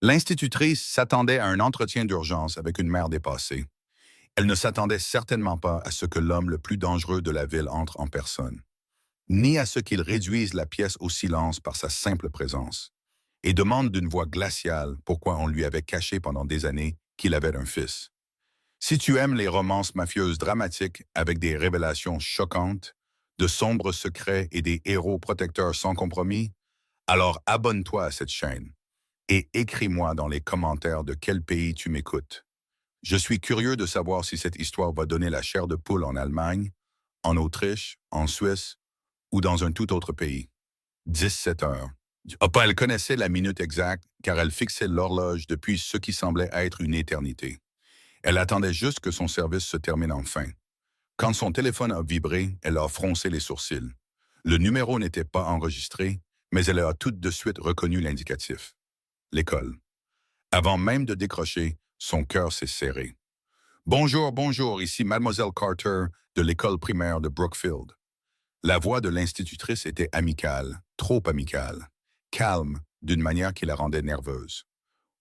L'institutrice s'attendait à un entretien d'urgence avec une mère dépassée. Elle ne s'attendait certainement pas à ce que l'homme le plus dangereux de la ville entre en personne, ni à ce qu'il réduise la pièce au silence par sa simple présence, et demande d'une voix glaciale pourquoi on lui avait caché pendant des années qu'il avait un fils. Si tu aimes les romances mafieuses dramatiques avec des révélations choquantes, de sombres secrets et des héros protecteurs sans compromis, alors abonne-toi à cette chaîne et écris-moi dans les commentaires de quel pays tu m'écoutes. Je suis curieux de savoir si cette histoire va donner la chair de poule en Allemagne, en Autriche, en Suisse ou dans un tout autre pays. 17 heures. Opa, elle connaissait la minute exacte car elle fixait l'horloge depuis ce qui semblait être une éternité. Elle attendait juste que son service se termine enfin. Quand son téléphone a vibré, elle a froncé les sourcils. Le numéro n'était pas enregistré, mais elle a tout de suite reconnu l'indicatif. L'école. Avant même de décrocher, son cœur s'est serré. Bonjour, bonjour, ici Mademoiselle Carter de l'école primaire de Brookfield. La voix de l'institutrice était amicale, trop amicale, calme, d'une manière qui la rendait nerveuse.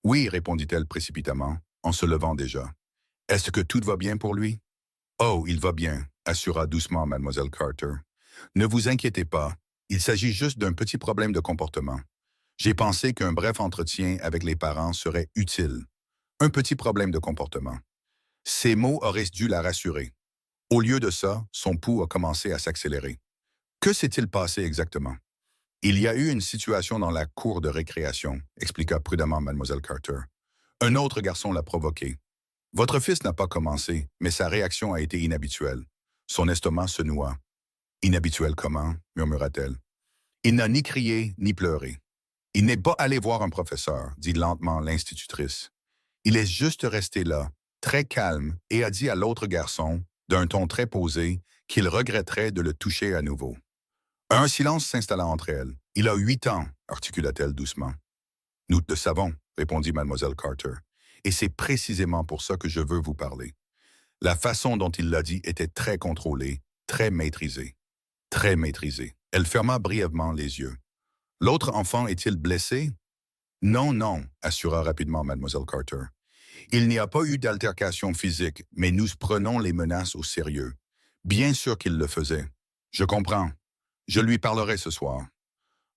Oui, répondit-elle précipitamment, en se levant déjà. Est-ce que tout va bien pour lui? Oh, il va bien, assura doucement Mademoiselle Carter. Ne vous inquiétez pas, il s'agit juste d'un petit problème de comportement. J'ai pensé qu'un bref entretien avec les parents serait utile. Un petit problème de comportement. Ces mots auraient dû la rassurer. Au lieu de ça, son pouls a commencé à s'accélérer. Que s'est-il passé exactement? Il y a eu une situation dans la cour de récréation, expliqua prudemment Mademoiselle Carter. Un autre garçon l'a provoqué. Votre fils n'a pas commencé, mais sa réaction a été inhabituelle. Son estomac se noua. Inhabituel comment? Murmura-t-elle. Il n'a ni crié, ni pleuré. Il n'est pas allé voir un professeur, dit lentement l'institutrice. Il est juste resté là, très calme, et a dit à l'autre garçon, d'un ton très posé, qu'il regretterait de le toucher à nouveau. Un silence s'installa entre elles. Il a 8 ans, articula-t-elle doucement. Nous le savons, répondit Mademoiselle Carter, et c'est précisément pour ça que je veux vous parler. La façon dont il l'a dit était très contrôlée, très maîtrisée. Très maîtrisée. Elle ferma brièvement les yeux. L'autre enfant est-il blessé? Non, non, assura rapidement Mademoiselle Carter. Il n'y a pas eu d'altercation physique, mais nous prenons les menaces au sérieux. Bien sûr qu'il le faisait. Je comprends. Je lui parlerai ce soir.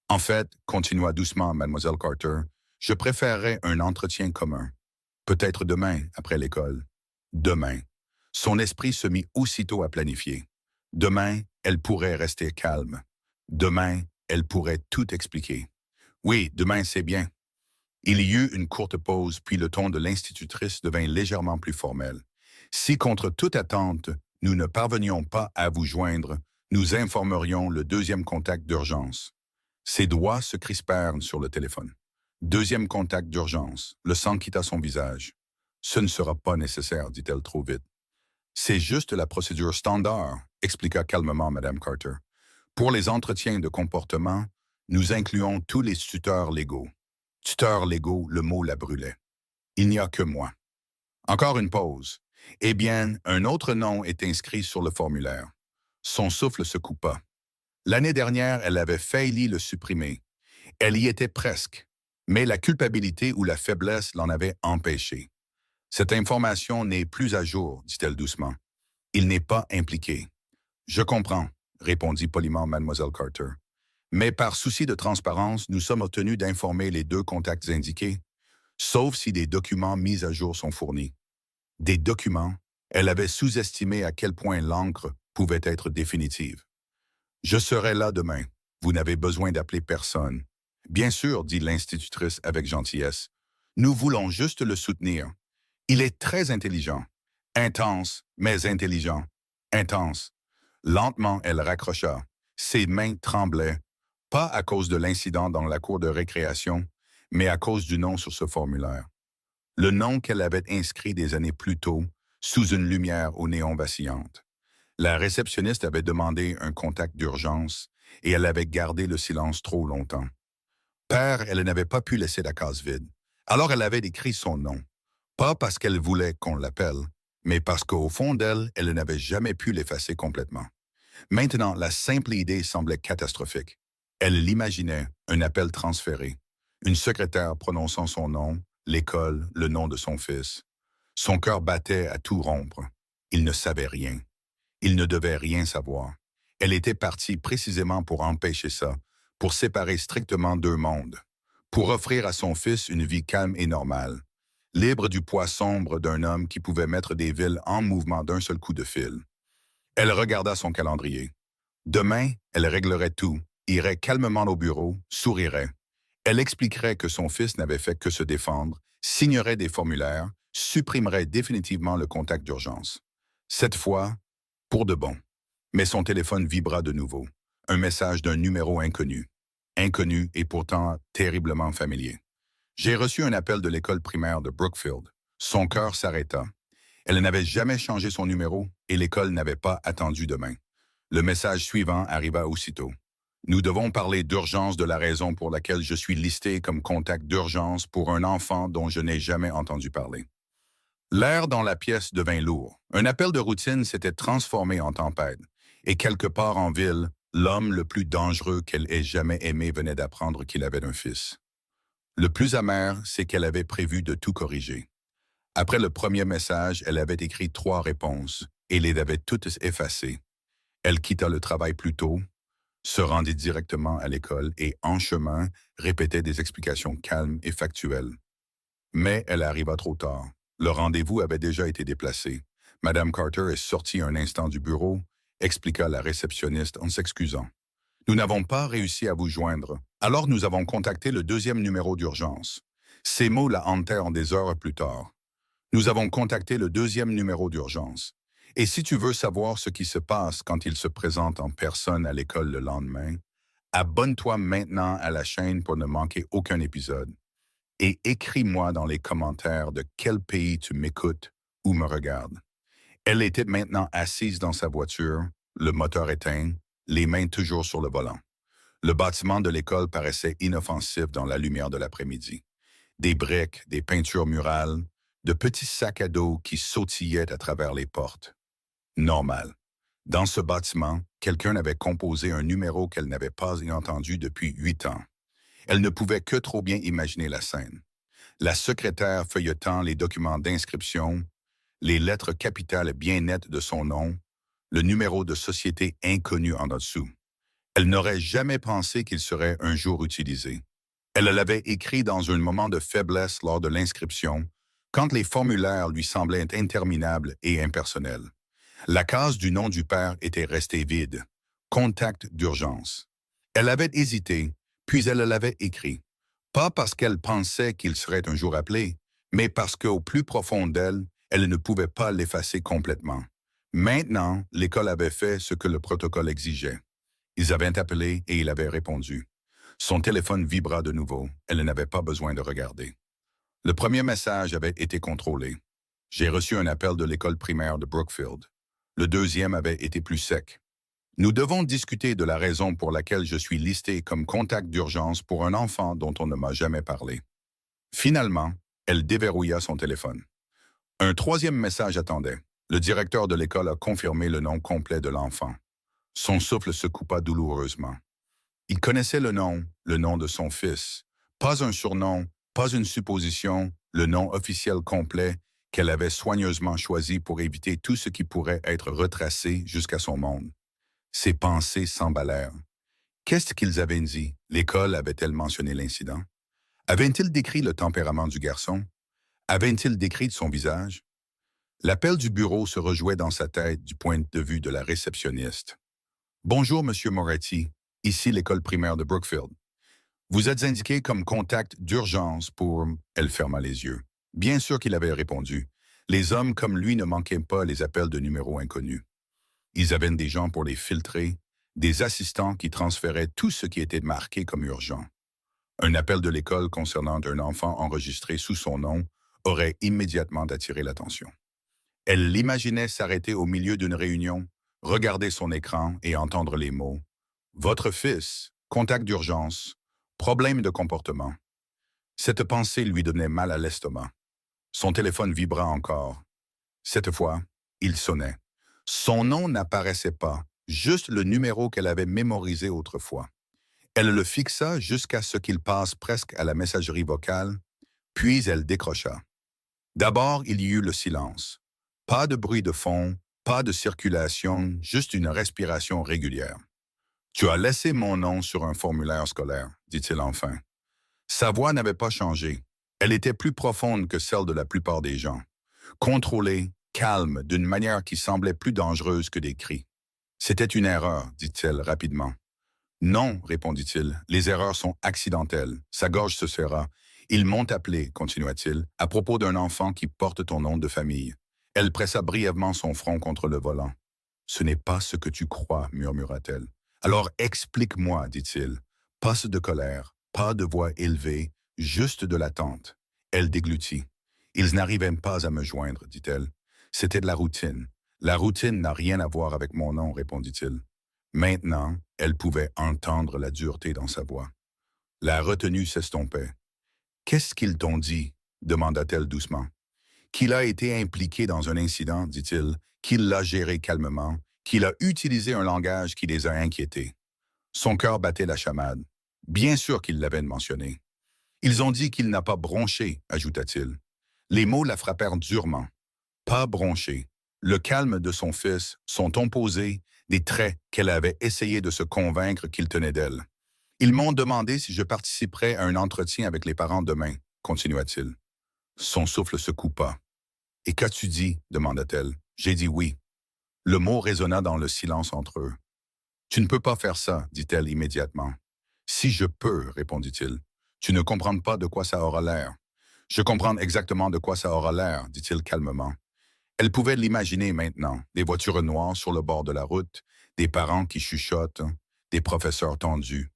En fait, continua doucement Mademoiselle Carter, je préférerais un entretien commun. Peut-être demain, après l'école. Demain. Son esprit se mit aussitôt à planifier. Demain, elle pourrait rester calme. Demain, elle pourrait tout expliquer. Oui, demain, c'est bien. Il y eut une courte pause, puis le ton de l'institutrice devint légèrement plus formel. Si, contre toute attente, nous ne parvenions pas à vous joindre, nous informerions le deuxième contact d'urgence. Ses doigts se crispèrent sur le téléphone. Deuxième contact d'urgence. Le sang quitta son visage. Ce ne sera pas nécessaire, dit-elle trop vite. C'est juste la procédure standard, expliqua calmement Mme Carter. Pour les entretiens de comportement, nous incluons tous les tuteurs légaux. Tuteurs légaux, le mot la brûlait. Il n'y a que moi. Encore une pause. Eh bien, un autre nom est inscrit sur le formulaire. Son souffle se coupa. L'année dernière, elle avait failli le supprimer. Elle y était presque, mais la culpabilité ou la faiblesse l'en avait empêché. Cette information n'est plus à jour, dit-elle doucement. Il n'est pas impliqué. Je comprends, répondit poliment Mademoiselle Carter. Mais par souci de transparence, nous sommes tenus d'informer les deux contacts indiqués, sauf si des documents mis à jour sont fournis. Des documents? Elle avait sous-estimé à quel point l'encre pouvait être définitive. Je serai là demain. Vous n'avez besoin d'appeler personne. Bien sûr, dit l'institutrice avec gentillesse. Nous voulons juste le soutenir. Il est très intelligent. Intense, mais intelligent. Intense. Lentement, elle raccrocha. Ses mains tremblaient, pas à cause de l'incident dans la cour de récréation, mais à cause du nom sur ce formulaire. Le nom qu'elle avait inscrit des années plus tôt, sous une lumière au néon vacillante. La réceptionniste avait demandé un contact d'urgence et elle avait gardé le silence trop longtemps. Père, elle n'avait pas pu laisser la case vide. Alors elle avait écrit son nom. Pas parce qu'elle voulait qu'on l'appelle, mais parce qu'au fond d'elle, elle n'avait jamais pu l'effacer complètement. Maintenant, la simple idée semblait catastrophique. Elle l'imaginait, un appel transféré, une secrétaire prononçant son nom, l'école, le nom de son fils. Son cœur battait à tout rompre. Il ne savait rien. Il ne devait rien savoir. Elle était partie précisément pour empêcher ça, pour séparer strictement deux mondes, pour offrir à son fils une vie calme et normale, libre du poids sombre d'un homme qui pouvait mettre des villes en mouvement d'un seul coup de fil. Elle regarda son calendrier. Demain, elle réglerait tout, irait calmement au bureau, sourirait. Elle expliquerait que son fils n'avait fait que se défendre, signerait des formulaires, supprimerait définitivement le contact d'urgence. Cette fois, pour de bon. Mais son téléphone vibra de nouveau. Un message d'un numéro inconnu. Inconnu et pourtant terriblement familier. J'ai reçu un appel de l'école primaire de Brookfield. Son cœur s'arrêta. Elle n'avait jamais changé son numéro et l'école n'avait pas attendu demain. Le message suivant arriva aussitôt. Nous devons parler d'urgence de la raison pour laquelle je suis listé comme contact d'urgence pour un enfant dont je n'ai jamais entendu parler. L'air dans la pièce devint lourd. Un appel de routine s'était transformé en tempête. Et quelque part en ville, l'homme le plus dangereux qu'elle ait jamais aimé venait d'apprendre qu'il avait un fils. Le plus amer, c'est qu'elle avait prévu de tout corriger. Après le premier message, elle avait écrit 3 réponses et les avait toutes effacées. Elle quitta le travail plus tôt, se rendit directement à l'école et, en chemin, répétait des explications calmes et factuelles. Mais elle arriva trop tard. Le rendez-vous avait déjà été déplacé. Madame Carter est sortie un instant du bureau, expliqua la réceptionniste en s'excusant. Nous n'avons pas réussi à vous joindre. Alors nous avons contacté le 2e numéro d'urgence. Ces mots la hantèrent des heures plus tard. Nous avons contacté le 2e numéro d'urgence. Et si tu veux savoir ce qui se passe quand il se présente en personne à l'école le lendemain, abonne-toi maintenant à la chaîne pour ne manquer aucun épisode. Et écris-moi dans les commentaires de quel pays tu m'écoutes ou me regardes. Elle était maintenant assise dans sa voiture, le moteur éteint, les mains toujours sur le volant. Le bâtiment de l'école paraissait inoffensif dans la lumière de l'après-midi. Des briques, des peintures murales, de petits sacs à dos qui sautillaient à travers les portes. Normal. Dans ce bâtiment, quelqu'un avait composé un numéro qu'elle n'avait pas entendu depuis 8 ans. Elle ne pouvait que trop bien imaginer la scène. La secrétaire feuilletant les documents d'inscription, les lettres capitales bien nettes de son nom, le numéro de société inconnu en dessous. Elle n'aurait jamais pensé qu'il serait un jour utilisé. Elle l'avait écrit dans un moment de faiblesse lors de l'inscription, quand les formulaires lui semblaient interminables et impersonnels. La case du nom du père était restée vide. Contact d'urgence. Elle avait hésité, puis elle l'avait écrit. Pas parce qu'elle pensait qu'il serait un jour appelé, mais parce qu'au plus profond d'elle, elle ne pouvait pas l'effacer complètement. Maintenant, l'école avait fait ce que le protocole exigeait. Ils avaient appelé et il avait répondu. Son téléphone vibra de nouveau. Elle n'avait pas besoin de regarder. Le premier message avait été contrôlé. J'ai reçu un appel de l'école primaire de Brookfield. Le deuxième avait été plus sec. Nous devons discuter de la raison pour laquelle je suis listé comme contact d'urgence pour un enfant dont on ne m'a jamais parlé. Finalement, elle déverrouilla son téléphone. Un troisième message attendait. Le directeur de l'école a confirmé le nom complet de l'enfant. Son souffle se coupa douloureusement. Il connaissait le nom de son fils. Pas un surnom, pas une supposition, le nom officiel complet qu'elle avait soigneusement choisi pour éviter tout ce qui pourrait être retracé jusqu'à son monde. Ses pensées s'emballèrent. Qu'est-ce qu'ils avaient dit? L'école avait-elle mentionné l'incident? Avaient-ils décrit le tempérament du garçon? Avaient-ils décrit son visage? L'appel du bureau se rejouait dans sa tête du point de vue de la réceptionniste. « Bonjour, Monsieur Moretti, ici l'école primaire de Brookfield. Vous êtes indiqué comme contact d'urgence pour... » Elle ferma les yeux. Bien sûr qu'il avait répondu. Les hommes comme lui ne manquaient pas les appels de numéros inconnus. Ils avaient des gens pour les filtrer, des assistants qui transféraient tout ce qui était marqué comme urgent. Un appel de l'école concernant un enfant enregistré sous son nom aurait immédiatement attiré l'attention. Elle l'imaginait s'arrêter au milieu d'une réunion, regarder son écran et entendre les mots « Votre fils, contact d'urgence, problème de comportement ». Cette pensée lui donnait mal à l'estomac. Son téléphone vibra encore. Cette fois, il sonnait. Son nom n'apparaissait pas, juste le numéro qu'elle avait mémorisé autrefois. Elle le fixa jusqu'à ce qu'il passe presque à la messagerie vocale. Puis elle décrocha. D'abord, il y eut le silence. Pas de bruit de fond, pas de circulation, juste une respiration régulière. Tu as laissé mon nom sur un formulaire scolaire, dit-il enfin. Sa voix n'avait pas changé. Elle était plus profonde que celle de la plupart des gens. Contrôlée, calme, d'une manière qui semblait plus dangereuse que des cris. C'était une erreur, dit-elle rapidement. Non, répondit-il, les erreurs sont accidentelles. Sa gorge se serra. Ils m'ont appelé, continua-t-il, à propos d'un enfant qui porte ton nom de famille. Elle pressa brièvement son front contre le volant. Ce n'est pas ce que tu crois, murmura-t-elle. Alors explique-moi, dit-il. Pas de colère, pas de voix élevée, juste de l'attente. Elle déglutit. Ils n'arrivaient pas à me joindre, dit-elle. C'était de la routine. La routine n'a rien à voir avec mon nom, répondit-il. Maintenant, elle pouvait entendre la dureté dans sa voix. La retenue s'estompait. Qu'est-ce qu'ils t'ont dit? Demanda-t-elle doucement. Qu'il a été impliqué dans un incident, dit-il, qu'il l'a géré calmement, qu'il a utilisé un langage qui les a inquiétés. Son cœur battait la chamade. Bien sûr qu'ils l'avaient mentionné. Ils ont dit qu'il n'a pas bronché, ajouta-t-il. Les mots la frappèrent durement. Pas bronché. Le calme de son fils, son ton posé, des traits qu'elle avait essayé de se convaincre qu'il tenait d'elle. Ils m'ont demandé si je participerais à un entretien avec les parents demain, continua-t-il. Son souffle se coupa. « Et qu'as-tu dit? Demanda-t-elle. J'ai dit oui. Le mot résonna dans le silence entre eux. Tu ne peux pas faire ça, dit-elle immédiatement. Si je peux, répondit-il. Tu ne comprends pas de quoi ça aura l'air. Je comprends exactement de quoi ça aura l'air, dit-il calmement. Elle pouvait l'imaginer maintenant, des voitures noires sur le bord de la route, des parents qui chuchotent, des professeurs tendus.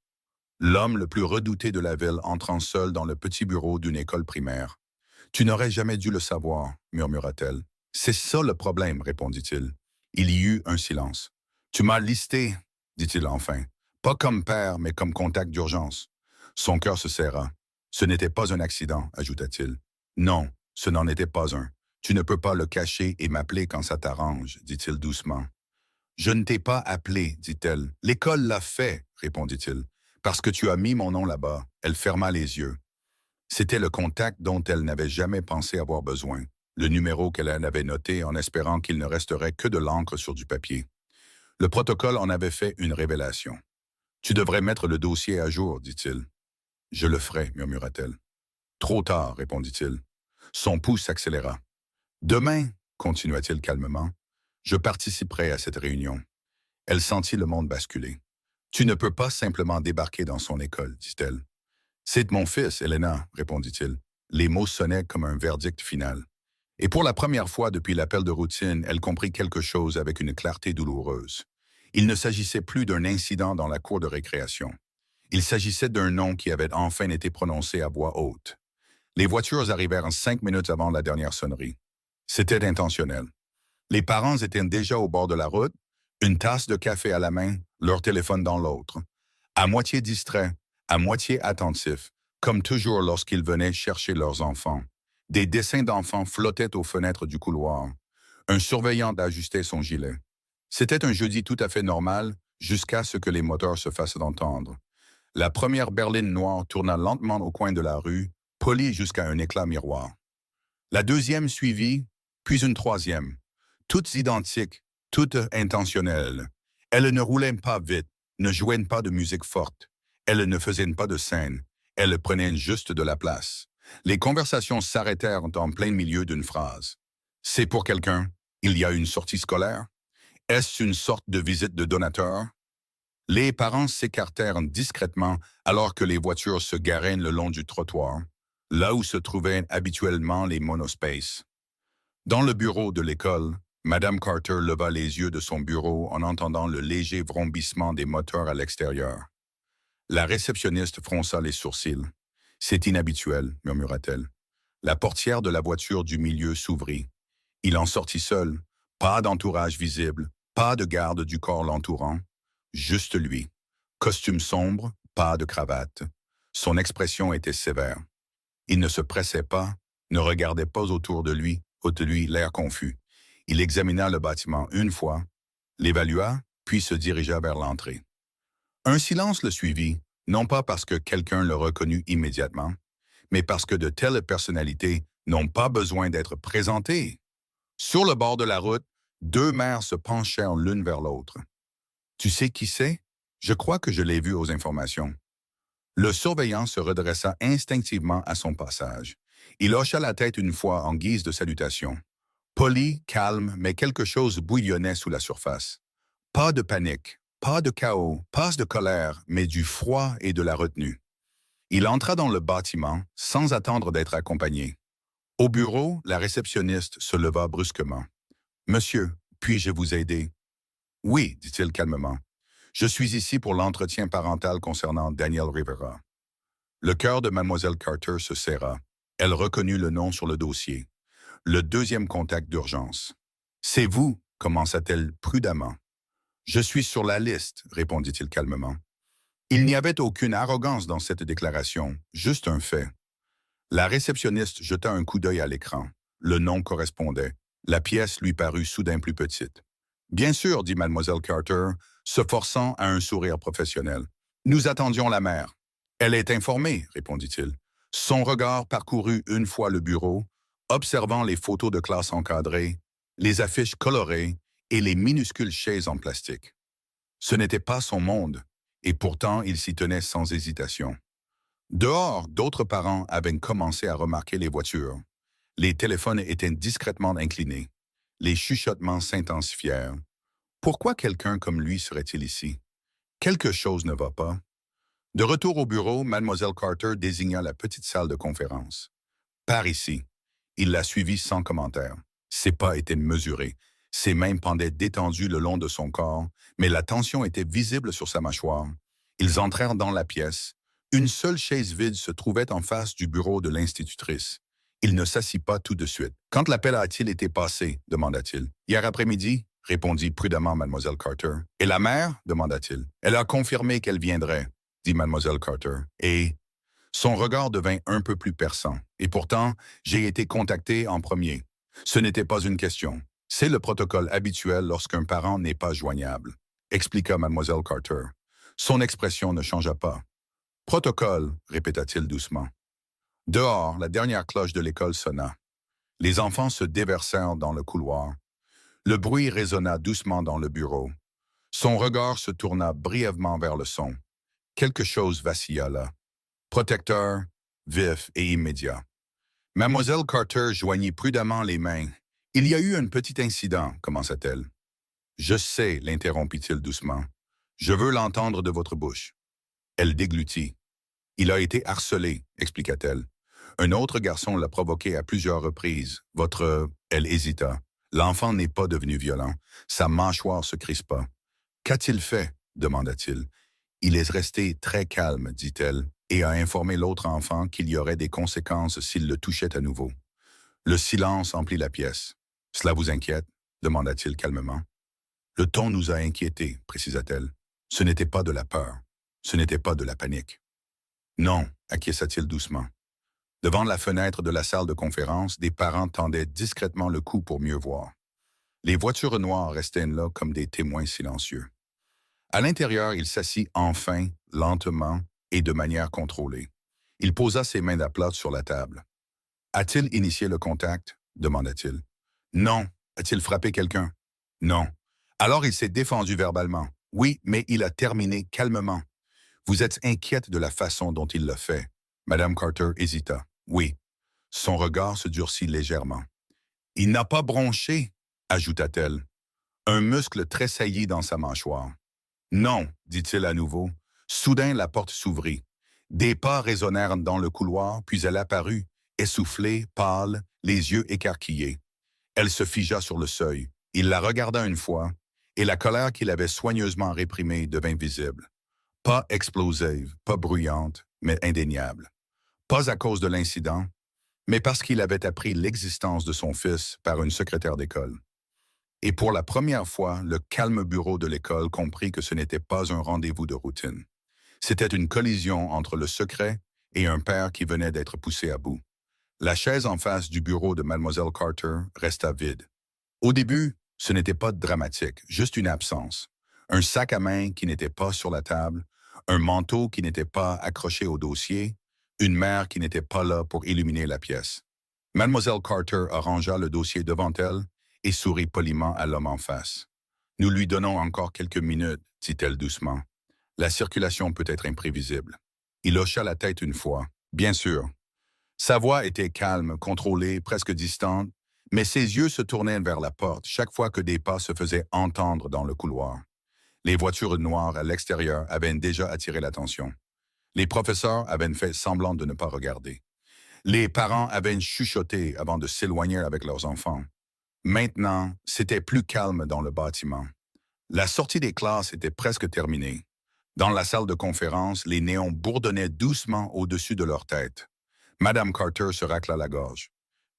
L'homme le plus redouté de la ville entrant seul dans le petit bureau d'une école primaire. « Tu n'aurais jamais dû le savoir, murmura-t-elle. « C'est ça le problème, répondit-il. Il y eut un silence. « Tu m'as listé, dit-il enfin. Pas comme père, mais comme contact d'urgence. Son cœur se serra. Ce n'était pas un accident, ajouta-t-il. Non, ce n'en était pas un. Tu ne peux pas le cacher et m'appeler quand ça t'arrange, dit-il doucement. Je ne t'ai pas appelé, dit-elle. L'école l'a fait, répondit-il. Parce que tu as mis mon nom là-bas. Elle ferma les yeux. C'était le contact dont elle n'avait jamais pensé avoir besoin, le numéro qu'elle avait noté en espérant qu'il ne resterait que de l'encre sur du papier. Le protocole en avait fait une révélation. « Tu devrais mettre le dossier à jour, dit-il. »« Je le ferai, murmura-t-elle. »« Trop tard, répondit-il. Son pouls s'accéléra. « Demain, continua-t-il calmement, je participerai à cette réunion. » Elle sentit le monde basculer. « Tu ne peux pas simplement débarquer dans son école, dit-elle. »« C'est mon fils, Elena, répondit-il. Les mots sonnaient comme un verdict final. Et pour la première fois depuis l'appel de routine, elle comprit quelque chose avec une clarté douloureuse. Il ne s'agissait plus d'un incident dans la cour de récréation. Il s'agissait d'un nom qui avait enfin été prononcé à voix haute. Les voitures arrivèrent 5 minutes avant la dernière sonnerie. C'était intentionnel. Les parents étaient déjà au bord de la route, une tasse de café à la main, leur téléphone dans l'autre. À moitié distraits, à moitié attentifs, comme toujours lorsqu'ils venaient chercher leurs enfants. Des dessins d'enfants flottaient aux fenêtres du couloir. Un surveillant ajustait son gilet. C'était un jeudi tout à fait normal, jusqu'à ce que les moteurs se fassent entendre. La première berline noire tourna lentement au coin de la rue, polie jusqu'à un éclat miroir. La deuxième suivit, puis une troisième. Toutes identiques, toutes intentionnelles. Elles ne roulaient pas vite, ne jouaient pas de musique forte. Elles ne faisaient pas de scène. Elles prenaient juste de la place. Les conversations s'arrêtèrent en plein milieu d'une phrase. « C'est pour quelqu'un? Il y a une sortie scolaire? Est-ce une sorte de visite de donateur? » Les parents s'écartèrent discrètement alors que les voitures se garaient le long du trottoir, là où se trouvaient habituellement les monospaces. Dans le bureau de l'école, Madame Carter leva les yeux de son bureau en entendant le léger vrombissement des moteurs à l'extérieur. La réceptionniste fronça les sourcils. « C'est inhabituel, murmura-t-elle. » La portière de la voiture du milieu s'ouvrit. Il en sortit seul, pas d'entourage visible, pas de garde du corps l'entourant. Juste lui. Costume sombre, pas de cravate. Son expression était sévère. Il ne se pressait pas, ne regardait pas autour de lui, l'air confus. Il examina le bâtiment une fois, l'évalua, puis se dirigea vers l'entrée. Un silence le suivit, non pas parce que quelqu'un le reconnut immédiatement, mais parce que de telles personnalités n'ont pas besoin d'être présentées. Sur le bord de la route, deux mères se penchèrent l'une vers l'autre. Tu sais qui c'est? Je crois que je l'ai vu aux informations. Le surveillant se redressa instinctivement à son passage. Il hocha la tête une fois en guise de salutation. Poli, calme, mais quelque chose bouillonnait sous la surface. Pas de panique, pas de chaos, pas de colère, mais du froid et de la retenue. Il entra dans le bâtiment sans attendre d'être accompagné. Au bureau, la réceptionniste se leva brusquement. Monsieur, puis-je vous aider? Oui, dit-il calmement. Je suis ici pour l'entretien parental concernant Daniel Rivera. Le cœur de Mademoiselle Carter se serra. Elle reconnut le nom sur le dossier. Le deuxième contact d'urgence. C'est vous, commença-t-elle prudemment. Je suis sur la liste, répondit-il calmement. Il n'y avait aucune arrogance dans cette déclaration, juste un fait. La réceptionniste jeta un coup d'œil à l'écran. Le nom correspondait. La pièce lui parut soudain plus petite. Bien sûr, dit Mademoiselle Carter, se forçant à un sourire professionnel. Nous attendions la mère. Elle est informée, répondit-il. Son regard parcourut une fois le bureau, observant les photos de classe encadrées, les affiches colorées et les minuscules chaises en plastique. Ce n'était pas son monde, et pourtant il s'y tenait sans hésitation. Dehors, d'autres parents avaient commencé à remarquer les voitures. Les téléphones étaient discrètement inclinés. Les chuchotements s'intensifièrent. Pourquoi quelqu'un comme lui serait-il ici? Quelque chose ne va pas. De retour au bureau, Mademoiselle Carter désigna la petite salle de conférence. Par ici. Il la suivit sans commentaire. Ses pas étaient mesurés. Ses mains pendaient détendues le long de son corps, mais la tension était visible sur sa mâchoire. Ils entrèrent dans la pièce. Une seule chaise vide se trouvait en face du bureau de l'institutrice. Il ne s'assit pas tout de suite. « Quand l'appel a-t-il été passé? » demanda-t-il. « Hier après-midi, » répondit prudemment Mademoiselle Carter. « Et la mère? » demanda-t-il. « Elle a confirmé qu'elle viendrait, » dit Mademoiselle Carter. « Et... » Son regard devint un peu plus perçant. « Et pourtant, j'ai été contacté en premier. Ce n'était pas une question. C'est le protocole habituel lorsqu'un parent n'est pas joignable, » expliqua Mademoiselle Carter. Son expression ne changea pas. « Protocole, » répéta-t-il doucement. Dehors, la dernière cloche de l'école sonna. Les enfants se déversèrent dans le couloir. Le bruit résonna doucement dans le bureau. Son regard se tourna brièvement vers le son. Quelque chose vacilla là. Protecteur, vif et immédiat. Mademoiselle Carter joignit prudemment les mains. « Il y a eu un petit incident, » commença-t-elle. « Je sais, » l'interrompit-il doucement. « Je veux l'entendre de votre bouche. » Elle déglutit. « Il a été harcelé, » expliqua-t-elle. « Un autre garçon l'a provoqué à plusieurs reprises. Votre... » Elle hésita. L'enfant n'est pas devenu violent. Sa mâchoire se crispa. « Qu'a-t-il fait? » demanda-t-il. « Il est resté très calme, » dit-elle, et a informé l'autre enfant qu'il y aurait des conséquences s'il le touchait à nouveau. Le silence emplit la pièce. « Cela vous inquiète? » demanda-t-il calmement. « Le ton nous a inquiétés, » précisa-t-elle. « Ce n'était pas de la peur. Ce n'était pas de la panique. »« Non, » acquiesça-t-il doucement. Devant la fenêtre de la salle de conférence, des parents tendaient discrètement le cou pour mieux voir. Les voitures noires restaient là comme des témoins silencieux. À l'intérieur, il s'assit enfin, lentement et de manière contrôlée. Il posa ses mains à plat sur la table. « A-t-il initié le contact? » demanda-t-il. « Non. A-t-il frappé quelqu'un? »« Non. » Alors il s'est défendu verbalement. « Oui, mais il a terminé calmement. » « Vous êtes inquiète de la façon dont il l'a fait. » Madame Carter hésita. « Oui. » Son regard se durcit légèrement. « Il n'a pas bronché, » ajouta-t-elle. Un muscle tressaillit dans sa mâchoire. « Non, » dit-il à nouveau. Soudain, la porte s'ouvrit. Des pas résonnèrent dans le couloir, puis elle apparut, essoufflée, pâle, les yeux écarquillés. Elle se figea sur le seuil. Il la regarda une fois, et la colère qu'il avait soigneusement réprimée devint visible. Pas explosive, pas bruyante, mais indéniable. Pas à cause de l'incident, mais parce qu'il avait appris l'existence de son fils par une secrétaire d'école. Et pour la première fois, le calme bureau de l'école comprit que ce n'était pas un rendez-vous de routine. C'était une collision entre le secret et un père qui venait d'être poussé à bout. La chaise en face du bureau de Mademoiselle Carter resta vide. Au début, ce n'était pas dramatique, juste une absence. Un sac à main qui n'était pas sur la table, un manteau qui n'était pas accroché au dossier, Une mère qui n'était pas là pour illuminer la pièce. Mademoiselle Carter arrangea le dossier devant elle et sourit poliment à l'homme en face. Nous lui donnons encore quelques minutes, dit-elle doucement. La circulation peut être imprévisible. Il hocha la tête une fois. Bien sûr. Sa voix était calme, contrôlée, presque distante, mais ses yeux se tournaient vers la porte chaque fois que des pas se faisaient entendre dans le couloir. Les voitures noires à l'extérieur avaient déjà attiré l'attention. Les professeurs avaient fait semblant de ne pas regarder. Les parents avaient chuchoté avant de s'éloigner avec leurs enfants. Maintenant, c'était plus calme dans le bâtiment. La sortie des classes était presque terminée. Dans la salle de conférence, les néons bourdonnaient doucement au-dessus de leur tête. Madame Carter se racla la gorge.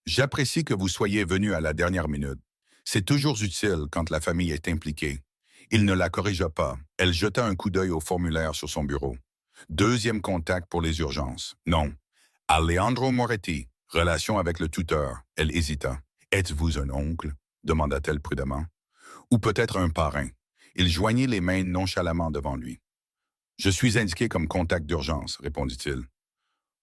J'apprécie que vous soyez venu à la dernière minute. C'est toujours utile quand la famille est impliquée. Il ne la corrigea pas. Elle jeta un coup d'œil au formulaire sur son bureau. Deuxième contact pour les urgences. Non. Alejandro Moretti. Relation avec le tuteur. Elle hésita. Êtes-vous un oncle? Demanda-t-elle prudemment. Ou peut-être un parrain. Il joignit les mains nonchalamment devant lui. Je suis indiqué comme contact d'urgence, répondit-il.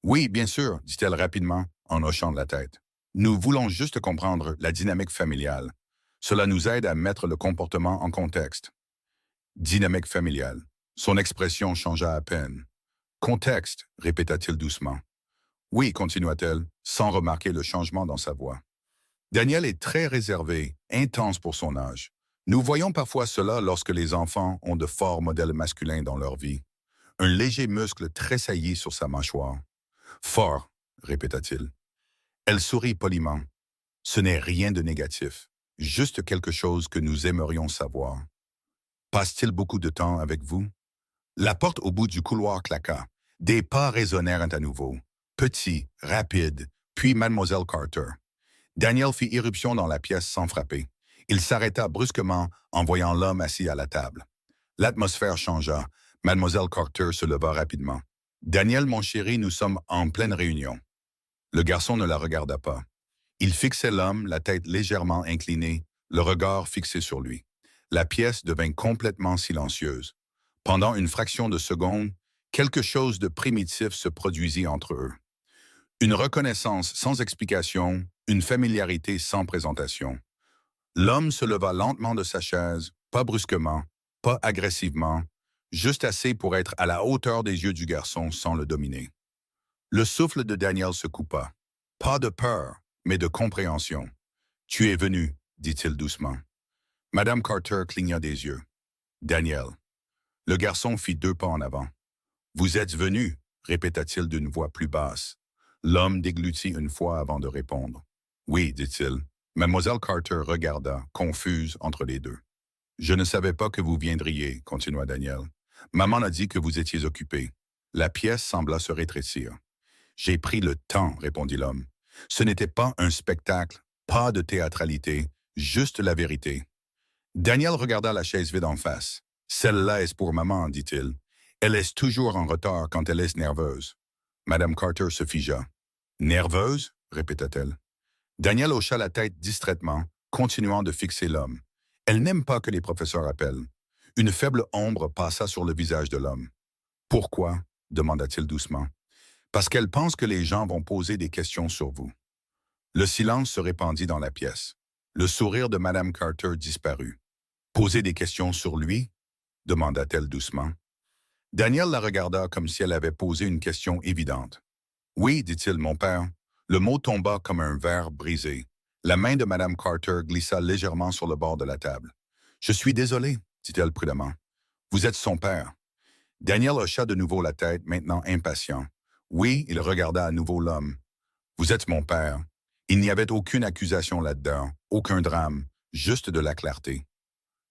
Oui, bien sûr, dit-elle rapidement, en hochant de la tête. Nous voulons juste comprendre la dynamique familiale. Cela nous aide à mettre le comportement en contexte. Dynamique familiale. Son expression changea à peine. Contexte, répéta-t-il doucement. Oui, continua-t-elle, sans remarquer le changement dans sa voix. Daniel est très réservé, intense pour son âge. Nous voyons parfois cela lorsque les enfants ont de forts modèles masculins dans leur vie. Un léger muscle tressaillit sur sa mâchoire. Fort, répéta-t-il. Elle sourit poliment. Ce n'est rien de négatif, juste quelque chose que nous aimerions savoir. Passe-t-il beaucoup de temps avec vous? La porte au bout du couloir claqua. Des pas résonnèrent à nouveau. Petits, rapides, puis Mademoiselle Carter. Daniel fit irruption dans la pièce sans frapper. Il s'arrêta brusquement en voyant l'homme assis à la table. L'atmosphère changea. Mademoiselle Carter se leva rapidement. Daniel, mon chéri, nous sommes en pleine réunion. Le garçon ne la regarda pas. Il fixait l'homme, la tête légèrement inclinée, le regard fixé sur lui. La pièce devint complètement silencieuse. Pendant une fraction de seconde, quelque chose de primitif se produisit entre eux. Une reconnaissance sans explication, une familiarité sans présentation. L'homme se leva lentement de sa chaise, pas brusquement, pas agressivement, juste assez pour être à la hauteur des yeux du garçon sans le dominer. Le souffle de Daniel se coupa. Pas de peur, mais de compréhension. « Tu es venu, » dit-il doucement. Madame Carter cligna des yeux. « Daniel. » Le garçon fit 2 pas en avant. « Vous êtes venu, » répéta-t-il d'une voix plus basse. L'homme déglutit une fois avant de répondre. « Oui, » dit-il. Mademoiselle Carter regarda, confuse entre les deux. « Je ne savais pas que vous viendriez, » continua Daniel. « Maman a dit que vous étiez occupé. » La pièce sembla se rétrécir. « J'ai pris le temps, » répondit l'homme. Ce n'était pas un spectacle, pas de théâtralité, juste la vérité. Daniel regarda la chaise vide en face. « Celle-là est pour maman, » dit-il. « Elle est toujours en retard quand elle est nerveuse. » Madame Carter se figea. « Nerveuse ?» répéta-t-elle. Daniel hocha la tête distraitement, continuant de fixer l'homme. Elle n'aime pas que les professeurs appellent. Une faible ombre passa sur le visage de l'homme. « Pourquoi ?» demanda-t-il doucement. « Parce qu'elle pense que les gens vont poser des questions sur vous. » Le silence se répandit dans la pièce. Le sourire de Madame Carter disparut. « Poser des questions sur lui ?» demanda-t-elle doucement. Daniel la regarda comme si elle avait posé une question évidente. « Oui, dit-il, mon père. » Le mot tomba comme un verre brisé. La main de Madame Carter glissa légèrement sur le bord de la table. « Je suis désolé, » dit-elle prudemment. « Vous êtes son père. » Daniel hocha de nouveau la tête, maintenant impatient. Oui, il regarda à nouveau l'homme. « Vous êtes mon père. » Il n'y avait aucune accusation là-dedans, aucun drame, juste de la clarté.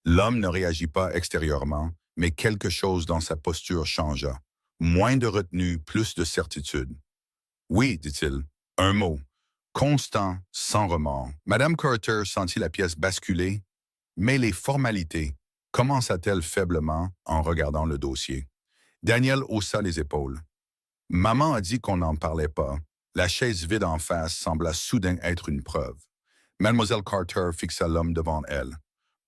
L'homme ne réagit pas extérieurement, mais quelque chose dans sa posture changea. Moins de retenue, plus de certitude. « Oui, dit-il. Un mot. Constant, sans remords. » Madame Carter sentit la pièce basculer, mais les formalités, commença-t-elle faiblement en regardant le dossier. Daniel haussa les épaules. « Maman a dit qu'on n'en parlait pas. » La chaise vide en face sembla soudain être une preuve. Mademoiselle Carter fixa l'homme devant elle.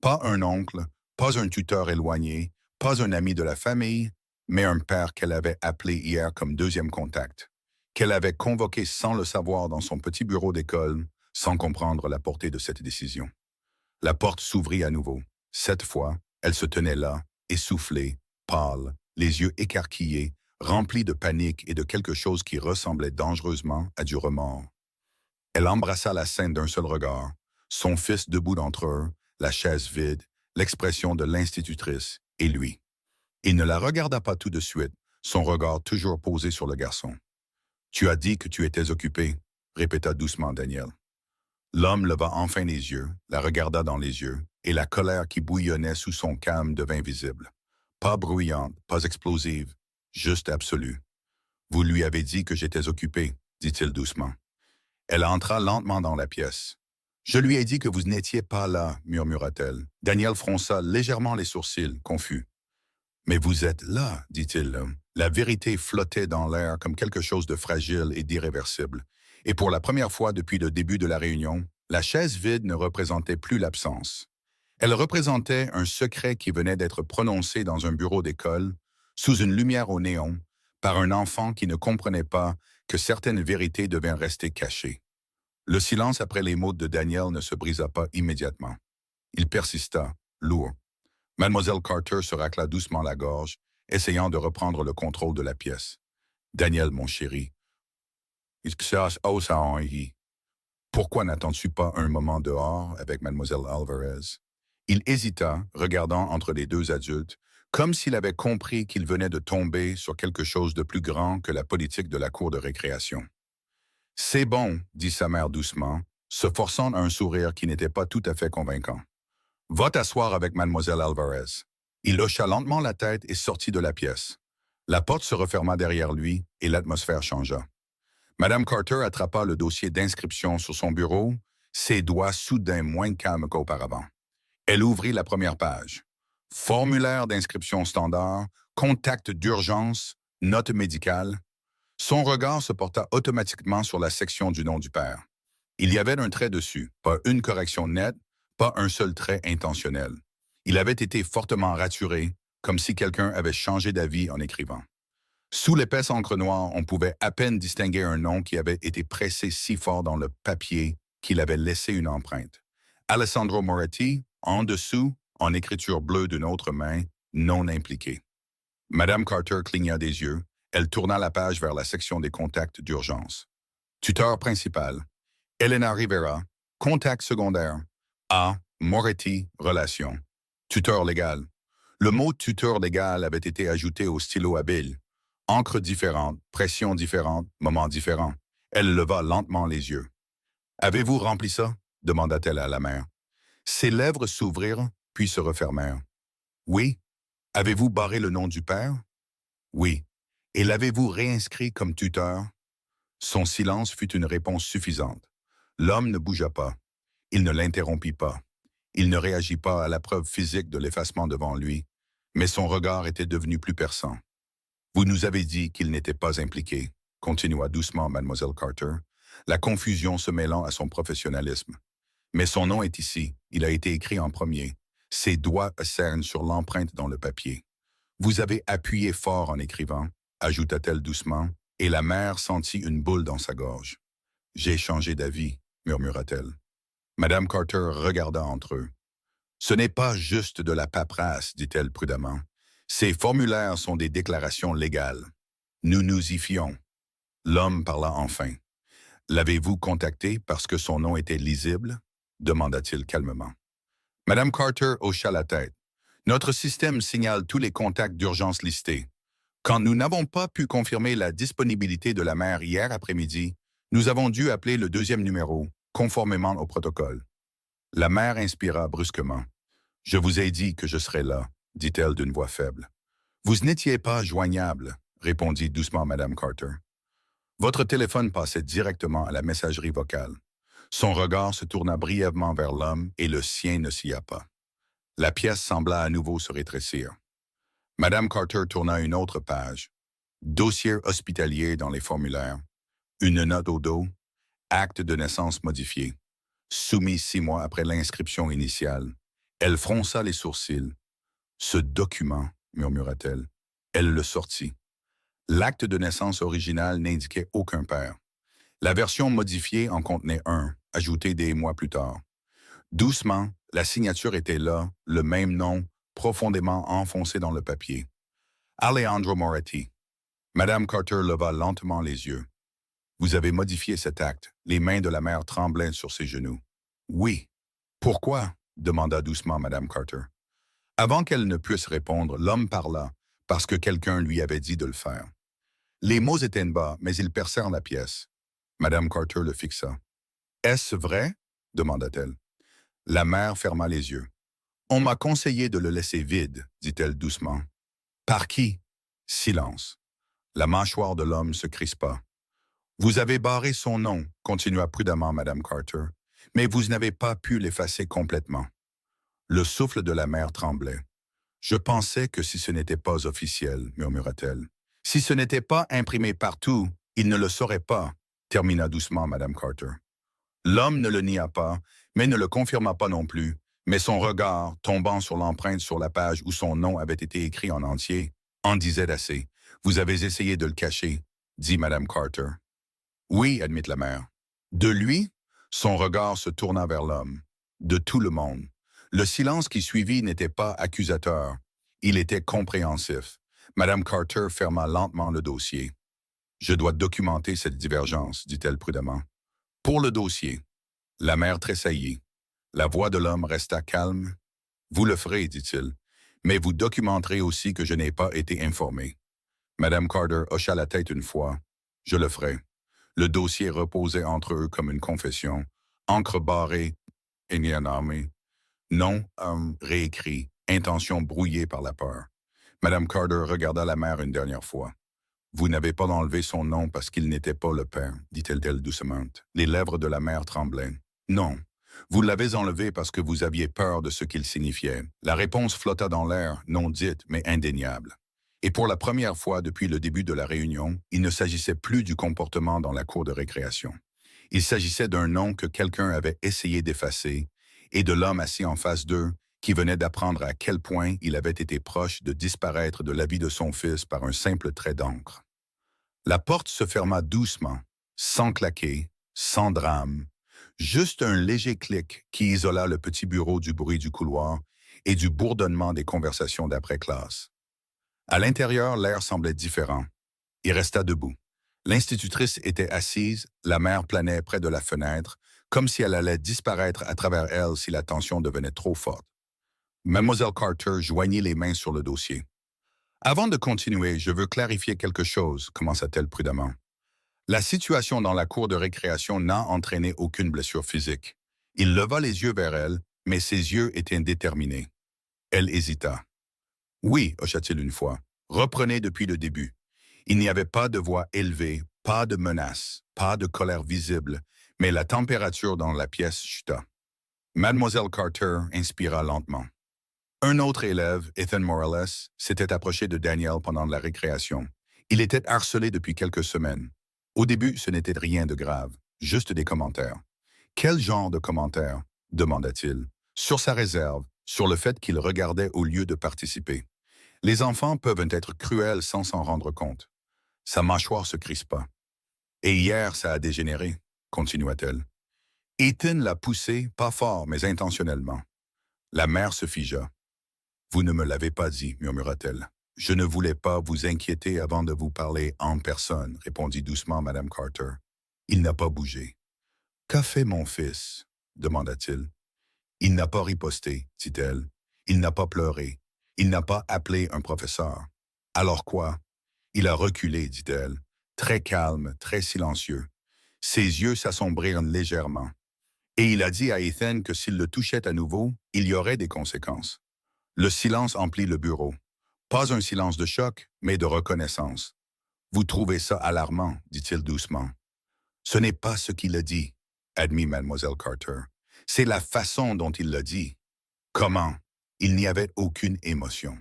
Pas un oncle, pas un tuteur éloigné, pas un ami de la famille, mais un père qu'elle avait appelé hier comme deuxième contact. qu'elle avait convoqué sans le savoir dans son petit bureau d'école, sans comprendre la portée de cette décision. La porte s'ouvrit à nouveau. Cette fois, elle se tenait là, essoufflée, pâle, les yeux écarquillés, remplis de panique et de quelque chose qui ressemblait dangereusement à du remords. Elle embrassa la scène d'un seul regard, son fils debout d'entre eux, la chaise vide, l'expression de l'institutrice, et lui. Il ne la regarda pas tout de suite, son regard toujours posé sur le garçon. « Tu as dit que tu étais occupé », répéta doucement Daniel. L'homme leva enfin les yeux, la regarda dans les yeux, et la colère qui bouillonnait sous son calme devint visible. Pas bruyante, pas explosive, juste absolue. « Vous lui avez dit que j'étais occupé », dit-il doucement. Elle entra lentement dans la pièce. « Je lui ai dit que vous n'étiez pas là », murmura-t-elle. Daniel fronça légèrement les sourcils, confus. « Mais vous êtes là », dit-il. La vérité flottait dans l'air comme quelque chose de fragile et d'irréversible. Et pour la première fois depuis le début de la réunion, la chaise vide ne représentait plus l'absence. Elle représentait un secret qui venait d'être prononcé dans un bureau d'école, sous une lumière au néon, par un enfant qui ne comprenait pas que certaines vérités devaient rester cachées. Le silence après les mots de Daniel ne se brisa pas immédiatement. Il persista, lourd. Mademoiselle Carter se racla doucement la gorge, essayant de reprendre le contrôle de la pièce. « Daniel, mon chéri, pourquoi n'attends-tu pas un moment dehors avec Mademoiselle Alvarez? » Il hésita, regardant entre les deux adultes, comme s'il avait compris qu'il venait de tomber sur quelque chose de plus grand que la politique de la cour de récréation. « C'est bon, » dit sa mère doucement, se forçant à un sourire qui n'était pas tout à fait convaincant. « Va t'asseoir avec Mademoiselle Alvarez. » Il hocha lentement la tête et sortit de la pièce. La porte se referma derrière lui et l'atmosphère changea. Madame Carter attrapa le dossier d'inscription sur son bureau, ses doigts soudain moins calmes qu'auparavant. Elle ouvrit la première page. Formulaire d'inscription standard, contact d'urgence, note médicale. Son regard se porta automatiquement sur la section du nom du père. Il y avait un trait dessus, pas une correction nette, pas un seul trait intentionnel. Il avait été fortement raturé, comme si quelqu'un avait changé d'avis en écrivant. Sous l'épaisse encre noire, on pouvait à peine distinguer un nom qui avait été pressé si fort dans le papier qu'il avait laissé une empreinte. Alessandro Moretti, en dessous, en écriture bleue d'une autre main, non impliquée. Madame Carter cligna des yeux. Elle tourna la page vers la section des contacts d'urgence. Tuteur principal. Elena Rivera. Contact secondaire. A. Moretti. Relation. Tuteur légal. Le mot tuteur légal avait été ajouté au stylo habile. Encre différente, pression différente, moment différent. Elle leva lentement les yeux. « Avez-vous rempli ça? » demanda-t-elle à la mère. Ses lèvres s'ouvrirent, puis se refermèrent. « Oui. » « Avez-vous barré le nom du père? »« Oui. » « Et l'avez-vous réinscrit comme tuteur? » Son silence fut une réponse suffisante. L'homme ne bougea pas. Il ne l'interrompit pas. Il ne réagit pas à la preuve physique de l'effacement devant lui, mais son regard était devenu plus perçant. « Vous nous avez dit qu'il n'était pas impliqué, » continua doucement Mademoiselle Carter, la confusion se mêlant à son professionnalisme. « Mais son nom est ici, il a été écrit en premier. Ses doigts cernent sur l'empreinte dans le papier. Vous avez appuyé fort en écrivant, » ajouta-t-elle doucement, et la mère sentit une boule dans sa gorge. « J'ai changé d'avis, » murmura-t-elle. Madame Carter regarda entre eux. « Ce n'est pas juste de la paperasse, dit-elle prudemment. Ces formulaires sont des déclarations légales. Nous nous y fions. » L'homme parla enfin. « L'avez-vous contacté parce que son nom était lisible? » demanda-t-il calmement. Madame Carter hocha la tête. « Notre système signale tous les contacts d'urgence listés. Quand nous n'avons pas pu confirmer la disponibilité de la mère hier après-midi, nous avons dû appeler le deuxième numéro, conformément au protocole. » La mère inspira brusquement. « Je vous ai dit que je serais là, » dit-elle d'une voix faible. « Vous n'étiez pas joignable, » répondit doucement Madame Carter. Votre téléphone passait directement à la messagerie vocale. Son regard se tourna brièvement vers l'homme et le sien ne s'y pas. La pièce sembla à nouveau se rétrécir. Madame Carter tourna une autre page. Dossier hospitalier dans les formulaires. Une note au dos. Acte de naissance modifié. Soumis 6 mois après l'inscription initiale. Elle fronça les sourcils. « Ce document, » murmura-t-elle. Elle le sortit. L'acte de naissance original n'indiquait aucun père. La version modifiée en contenait un, ajouté des mois plus tard. Doucement, la signature était là, le même nom, profondément enfoncé dans le papier. Alejandro Moretti. Madame Carter leva lentement les yeux. Vous avez modifié cet acte. Les mains de la mère tremblaient sur ses genoux. Oui. Pourquoi? Demanda doucement Madame Carter. Avant qu'elle ne puisse répondre, l'homme parla, parce que quelqu'un lui avait dit de le faire. Les mots étaient bas, mais ils percèrent la pièce. Madame Carter le fixa. Est-ce vrai? Demanda-t-elle. La mère ferma les yeux. On m'a conseillé de le laisser vide, dit-elle doucement. Par qui? Silence. La mâchoire de l'homme se crispa. Vous avez barré son nom, continua prudemment Madame Carter, mais vous n'avez pas pu l'effacer complètement. Le souffle de la mère tremblait. Je pensais que si ce n'était pas officiel, murmura-t-elle. Si ce n'était pas imprimé partout, il ne le saurait pas, termina doucement Madame Carter. L'homme ne le nia pas, mais ne le confirma pas non plus, mais son regard, tombant sur l'empreinte sur la page où son nom avait été écrit en entier, en disait assez. Vous avez essayé de le cacher, dit Madame Carter. Oui, admit la mère. De lui, son regard se tourna vers l'homme. De tout le monde. Le silence qui suivit n'était pas accusateur. Il était compréhensif. Madame Carter ferma lentement le dossier. Je dois documenter cette divergence, dit-elle prudemment. Pour le dossier. La mère tressaillit. La voix de l'homme resta calme. Vous le ferez, dit-il, mais vous documenterez aussi que je n'ai pas été informé. Madame Carter hocha la tête une fois. Je le ferai. Le dossier reposait entre eux comme une confession. Encre barrée, énianamée. Nom, réécrit, intention brouillée par la peur. Madame Carter regarda la mère une dernière fois. Vous n'avez pas enlevé son nom parce qu'il n'était pas le père, dit-elle doucement. Les lèvres de la mère tremblaient. Non. Vous l'avez enlevé parce que vous aviez peur de ce qu'il signifiait. La réponse flotta dans l'air, non dite, mais indéniable. Et pour la première fois depuis le début de la réunion, il ne s'agissait plus du comportement dans la cour de récréation. Il s'agissait d'un nom que quelqu'un avait essayé d'effacer et de l'homme assis en face d'eux qui venait d'apprendre à quel point il avait été proche de disparaître de la vie de son fils par un simple trait d'encre. La porte se ferma doucement, sans claquer, sans drame, juste un léger clic qui isola le petit bureau du bruit du couloir et du bourdonnement des conversations d'après-classe. À l'intérieur, l'air semblait différent. Il resta debout. L'institutrice était assise, la mère planait près de la fenêtre, comme si elle allait disparaître à travers elle si la tension devenait trop forte. Mademoiselle Carter joignit les mains sur le dossier. Avant de continuer, je veux clarifier quelque chose, commença-t-elle prudemment. La situation dans la cour de récréation n'a entraîné aucune blessure physique. Il leva les yeux vers elle, mais ses yeux étaient indéterminés. Elle hésita. Oui, hocha-t-il une fois. Reprenez depuis le début. Il n'y avait pas de voix élevée, pas de menace, pas de colère visible, mais la température dans la pièce chuta. Mademoiselle Carter inspira lentement. Un autre élève, Ethan Morales, s'était approché de Daniel pendant la récréation. Il était harcelé depuis quelques semaines. Au début, ce n'était rien de grave, juste des commentaires. Quel genre de commentaires? Demanda-t-il. Sur sa réserve, sur le fait qu'il regardait au lieu de participer. Les enfants peuvent être cruels sans s'en rendre compte. Sa mâchoire se crispa. Et hier, ça a dégénéré, continua-t-elle. Ethan l'a poussé, pas fort, mais intentionnellement. La mère se figea. Vous ne me l'avez pas dit, murmura-t-elle. Je ne voulais pas vous inquiéter avant de vous parler en personne, répondit doucement Madame Carter. Il n'a pas bougé. Qu'a fait mon fils? Demanda-t-il. Il n'a pas riposté, dit-elle. Il n'a pas pleuré. Il n'a pas appelé un professeur. Alors quoi? Il a reculé, dit-elle. Très calme, très silencieux. Ses yeux s'assombrirent légèrement. Et il a dit à Ethan que s'il le touchait à nouveau, il y aurait des conséquences. Le silence emplit le bureau. Pas un silence de choc, mais de reconnaissance. Vous trouvez ça alarmant, dit-il doucement. Ce n'est pas ce qu'il a dit, admit Mademoiselle Carter. C'est la façon dont il l'a dit. Comment? Il n'y avait aucune émotion.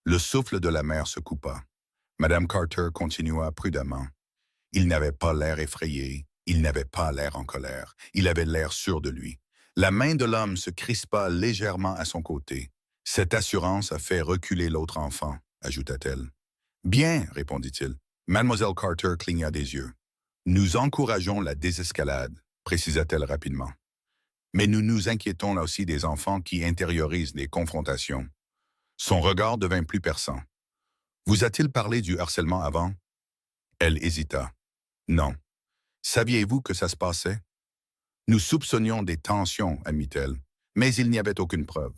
Le souffle de la mère se coupa. Madame Carter continua prudemment. Il n'avait pas l'air effrayé, il n'avait pas l'air en colère, il avait l'air sûr de lui. La main de l'homme se crispa légèrement à son côté. Cette assurance a fait reculer l'autre enfant, ajouta-t-elle. Bien, répondit-il. Mademoiselle Carter cligna des yeux. Nous encourageons la désescalade, précisa-t-elle rapidement. Mais nous nous inquiétons là aussi des enfants qui intériorisent les confrontations. Son regard devint plus perçant. Vous a-t-il parlé du harcèlement avant? Elle hésita. Non. Saviez-vous que ça se passait? Nous soupçonnions des tensions, admit-elle, mais il n'y avait aucune preuve.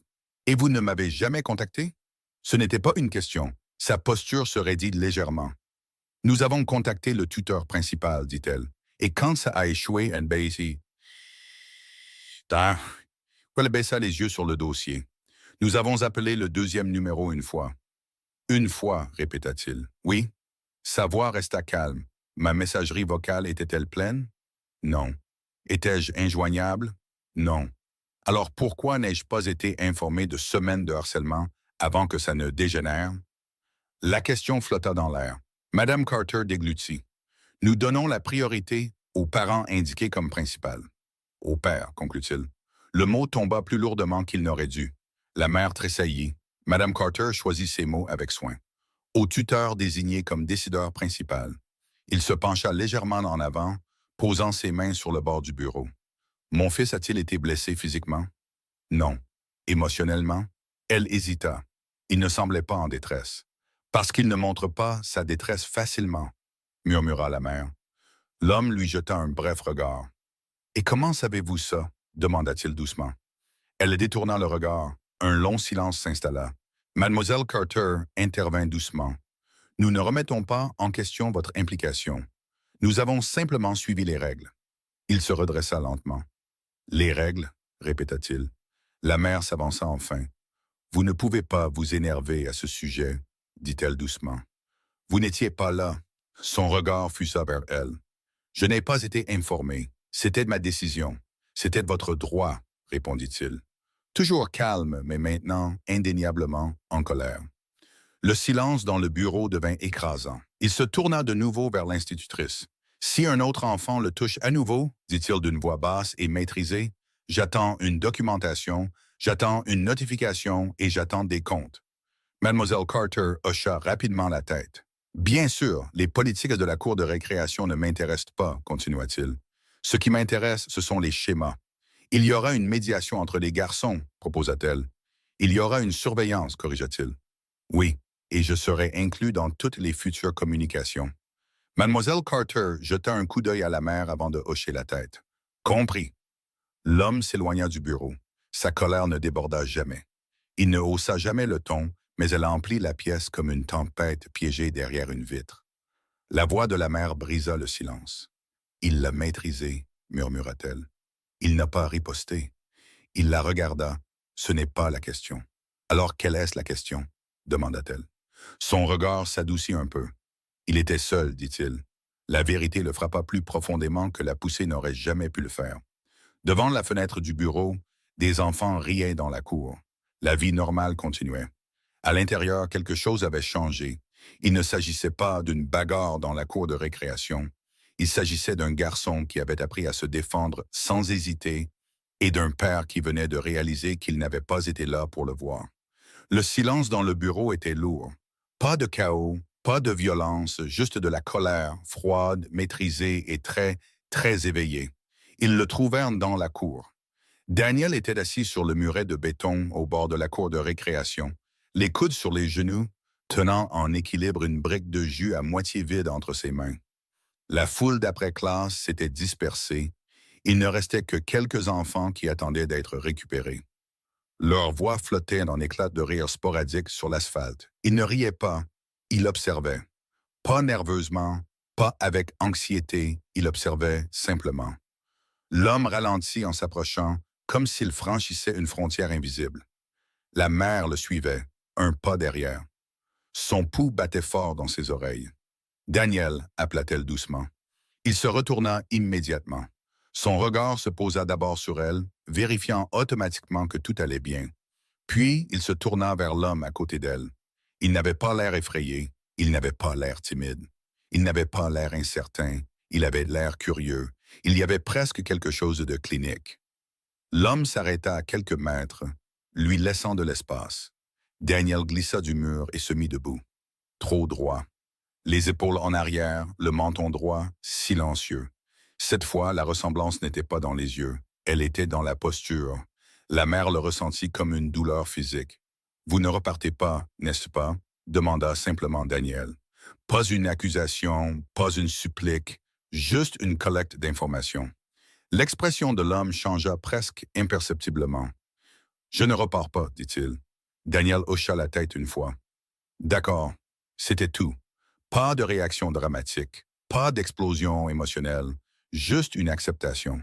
Et vous ne m'avez jamais contacté? Ce n'était pas une question. Sa posture se raidit légèrement. Nous avons contacté le tuteur principal, dit-elle. Et quand ça a échoué, elle baissa les yeux sur le dossier. Nous avons appelé le deuxième numéro une fois. Une fois, répéta-t-il. Oui. Sa voix resta calme. Ma messagerie vocale était-elle pleine? Non. Étais-je injoignable? Non. Alors pourquoi n'ai-je pas été informé de semaines de harcèlement avant que ça ne dégénère? La question flotta dans l'air. Madame Carter déglutit. Nous donnons la priorité aux parents indiqués comme principal. Au père, conclut-il. Le mot tomba plus lourdement qu'il n'aurait dû. La mère tressaillit. Madame Carter choisit ses mots avec soin. Au tuteur désigné comme décideur principal. Il se pencha légèrement en avant, posant ses mains sur le bord du bureau. Mon fils a-t-il été blessé physiquement? Non. Émotionnellement? Elle hésita. Il ne semblait pas en détresse. Parce qu'il ne montre pas sa détresse facilement, murmura la mère. L'homme lui jeta un bref regard. Et comment savez-vous ça? Demanda-t-il doucement. Elle détourna le regard. Un long silence s'installa. Mademoiselle Carter intervint doucement. Nous ne remettons pas en question votre implication. Nous avons simplement suivi les règles. Il se redressa lentement. Les règles, répéta-t-il. La mère s'avança enfin. Vous ne pouvez pas vous énerver à ce sujet, dit-elle doucement. Vous n'étiez pas là. Son regard fusa vers elle. Je n'ai pas été informé. C'était de ma décision. C'était de votre droit, répondit-il. Toujours calme, mais maintenant indéniablement en colère. Le silence dans le bureau devint écrasant. Il se tourna de nouveau vers l'institutrice. Si un autre enfant le touche à nouveau, dit-il d'une voix basse et maîtrisée, j'attends une documentation, j'attends une notification et j'attends des comptes. Mademoiselle Carter hocha rapidement la tête. Bien sûr, les politiques de la cour de récréation ne m'intéressent pas, continua-t-il. Ce qui m'intéresse, ce sont les schémas. Il y aura une médiation entre les garçons, proposa-t-elle. Il y aura une surveillance, corrigea-t-il. Oui, et je serai inclus dans toutes les futures communications. Mademoiselle Carter jeta un coup d'œil à la mère avant de hocher la tête. Compris. L'homme s'éloigna du bureau. Sa colère ne déborda jamais. Il ne haussa jamais le ton, mais elle emplit la pièce comme une tempête piégée derrière une vitre. La voix de la mère brisa le silence. Il l'a maîtrisée, murmura-t-elle. Il n'a pas riposté. Il la regarda. Ce n'est pas la question. Alors quelle est-ce la question? Demanda-t-elle. Son regard s'adoucit un peu. Il était seul, dit-il. La vérité le frappa plus profondément que la poussée n'aurait jamais pu le faire. Devant la fenêtre du bureau, des enfants riaient dans la cour. La vie normale continuait. À l'intérieur, quelque chose avait changé. Il ne s'agissait pas d'une bagarre dans la cour de récréation. Il s'agissait d'un garçon qui avait appris à se défendre sans hésiter et d'un père qui venait de réaliser qu'il n'avait pas été là pour le voir. Le silence dans le bureau était lourd. Pas de chaos, pas de violence, juste de la colère, froide, maîtrisée et très, très éveillée. Ils le trouvèrent dans la cour. Daniel était assis sur le muret de béton au bord de la cour de récréation, les coudes sur les genoux, tenant en équilibre une brique de jus à moitié vide entre ses mains. La foule d'après-classe s'était dispersée. Il ne restait que quelques enfants qui attendaient d'être récupérés. Leur voix flottait en éclats de rire sporadiques sur l'asphalte. Il ne riait pas, il observait. Pas nerveusement, pas avec anxiété, il observait simplement. L'homme ralentit en s'approchant, comme s'il franchissait une frontière invisible. La mère le suivait, un pas derrière. Son pouls battait fort dans ses oreilles. « Daniel », appela-t-elle doucement. Il se retourna immédiatement. Son regard se posa d'abord sur elle, vérifiant automatiquement que tout allait bien. Puis, il se tourna vers l'homme à côté d'elle. Il n'avait pas l'air effrayé, il n'avait pas l'air timide. Il n'avait pas l'air incertain, il avait l'air curieux. Il y avait presque quelque chose de clinique. L'homme s'arrêta à quelques mètres, lui laissant de l'espace. Daniel glissa du mur et se mit debout. Trop droit. Les épaules en arrière, le menton droit, silencieux. Cette fois, la ressemblance n'était pas dans les yeux, elle était dans la posture. La mère le ressentit comme une douleur physique. Vous ne repartez pas, n'est-ce pas? Demanda simplement Daniel. Pas une accusation, pas une supplique, juste une collecte d'informations. L'expression de l'homme changea presque imperceptiblement. Je ne repars pas, dit-il. Daniel hocha la tête une fois. D'accord, c'était tout. Pas de réaction dramatique, pas d'explosion émotionnelle, juste une acceptation.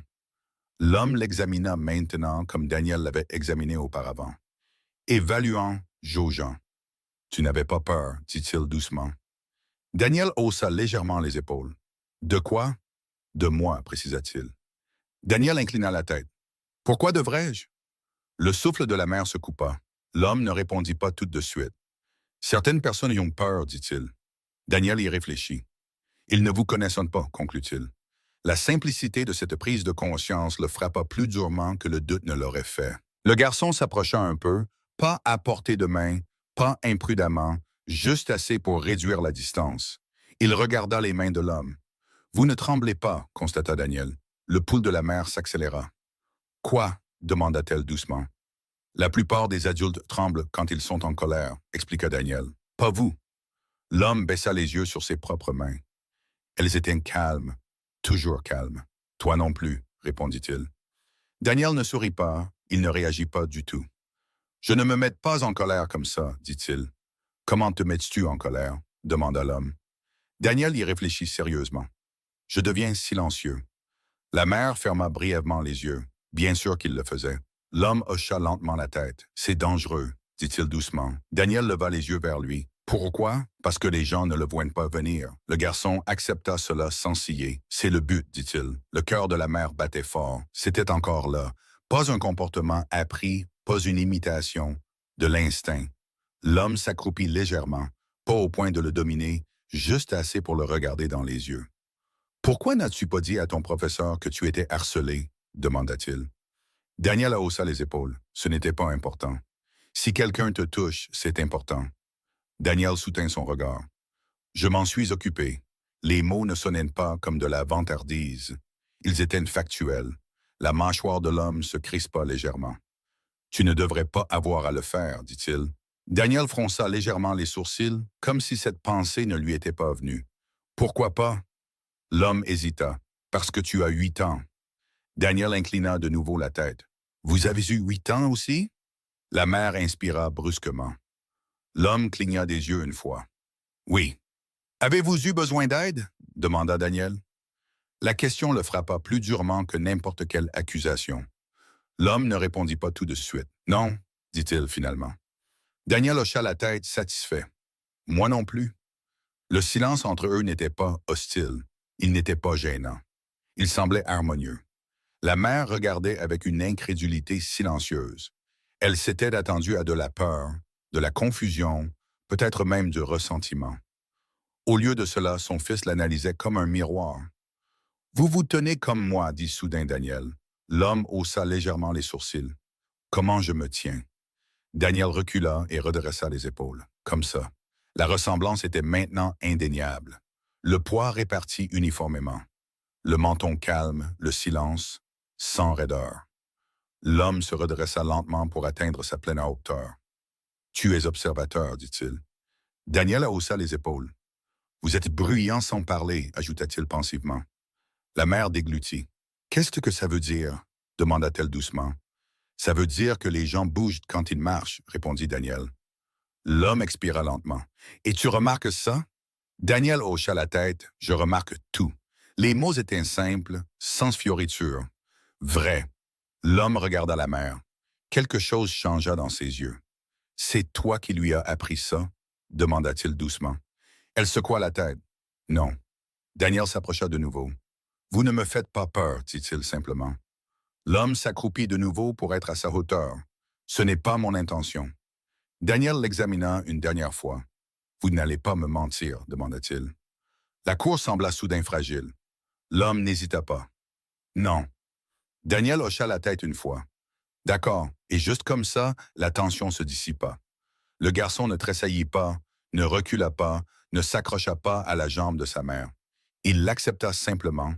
L'homme l'examina maintenant comme Daniel l'avait examiné auparavant. Évaluant, jaugeant. Tu n'avais pas peur, dit-il doucement. Daniel haussa légèrement les épaules. De quoi? De moi, précisa-t-il. Daniel inclina la tête. Pourquoi devrais-je? Le souffle de la mère se coupa. L'homme ne répondit pas tout de suite. Certaines personnes y ont peur, dit-il. Daniel y réfléchit. Ils ne vous connaissent pas, conclut-il. La simplicité de cette prise de conscience le frappa plus durement que le doute ne l'aurait fait. Le garçon s'approcha un peu, pas à portée de main, pas imprudemment, juste assez pour réduire la distance. Il regarda les mains de l'homme. Vous ne tremblez pas, constata Daniel. Le pouls de la mère s'accéléra. Quoi? Demanda-t-elle doucement. La plupart des adultes tremblent quand ils sont en colère, expliqua Daniel. Pas vous. L'homme baissa les yeux sur ses propres mains. Elles étaient calmes, toujours calmes. Toi non plus, répondit-il. Daniel ne sourit pas, il ne réagit pas du tout. Je ne me mets pas en colère comme ça, dit-il. Comment te mets-tu en colère? Demanda l'homme. Daniel y réfléchit sérieusement. Je deviens silencieux. La mère ferma brièvement les yeux. Bien sûr qu'il le faisait. L'homme hocha lentement la tête. C'est dangereux, dit-il doucement. Daniel leva les yeux vers lui. Pourquoi? Parce que les gens ne le voient pas venir. Le garçon accepta cela sans ciller. C'est le but, dit-il. Le cœur de la mère battait fort. C'était encore là. Pas un comportement appris, pas une imitation. De l'instinct. L'homme s'accroupit légèrement, pas au point de le dominer, juste assez pour le regarder dans les yeux. Pourquoi n'as-tu pas dit à ton professeur que tu étais harcelé? Demanda-t-il. Daniel haussa les épaules. Ce n'était pas important. Si quelqu'un te touche, c'est important. Daniel soutint son regard. Je m'en suis occupé. Les mots ne sonnaient pas comme de la vantardise. Ils étaient factuels. La mâchoire de l'homme se crispa légèrement. Tu ne devrais pas avoir à le faire, dit-il. Daniel fronça légèrement les sourcils, comme si cette pensée ne lui était pas venue. Pourquoi pas? L'homme hésita. Parce que tu as 8 ans. Daniel inclina de nouveau la tête. Vous avez eu 8 ans aussi? La mère inspira brusquement. L'homme cligna des yeux une fois. Oui. Avez-vous eu besoin d'aide? Demanda Daniel. La question le frappa plus durement que n'importe quelle accusation. L'homme ne répondit pas tout de suite. Non, dit-il finalement. Daniel hocha la tête, satisfait. Moi non plus. Le silence entre eux n'était pas hostile. Il n'était pas gênant. Il semblait harmonieux. La mère regardait avec une incrédulité silencieuse. Elle s'était attendue à de la peur, de la confusion, peut-être même du ressentiment. Au lieu de cela, son fils l'analysait comme un miroir. « Vous vous tenez comme moi, dit soudain Daniel. » L'homme haussa légèrement les sourcils. « Comment je me tiens? » Daniel recula et redressa les épaules. Comme ça. La ressemblance était maintenant indéniable. Le poids réparti uniformément. Le menton calme, le silence, sans raideur. L'homme se redressa lentement pour atteindre sa pleine hauteur. « Tu es observateur, dit-il. » Daniel haussa les épaules. « Vous êtes bruyant sans parler, ajouta-t-il pensivement. La mère déglutit. « Qu'est-ce que ça veut dire? » demanda-t-elle doucement. « Ça veut dire que les gens bougent quand ils marchent, répondit Daniel. L'homme expira lentement. « Et tu remarques ça? » Daniel hocha la tête. « Je remarque tout. » Les mots étaient simples, sans fioriture. Vrai. L'homme regarda la mère. Quelque chose changea dans ses yeux. « C'est toi qui lui as appris ça? » demanda-t-il doucement. Elle secoua la tête. « Non. » Daniel s'approcha de nouveau. « Vous ne me faites pas peur, dit-il simplement. » L'homme s'accroupit de nouveau pour être à sa hauteur. « Ce n'est pas mon intention. » Daniel l'examina une dernière fois. « Vous n'allez pas me mentir, demanda-t-il. La cour sembla soudain fragile. L'homme n'hésita pas. « Non. » Daniel hocha la tête une fois. « D'accord. » Et juste comme ça, la tension se dissipa. Le garçon ne tressaillit pas, ne recula pas, ne s'accrocha pas à la jambe de sa mère. Il l'accepta simplement,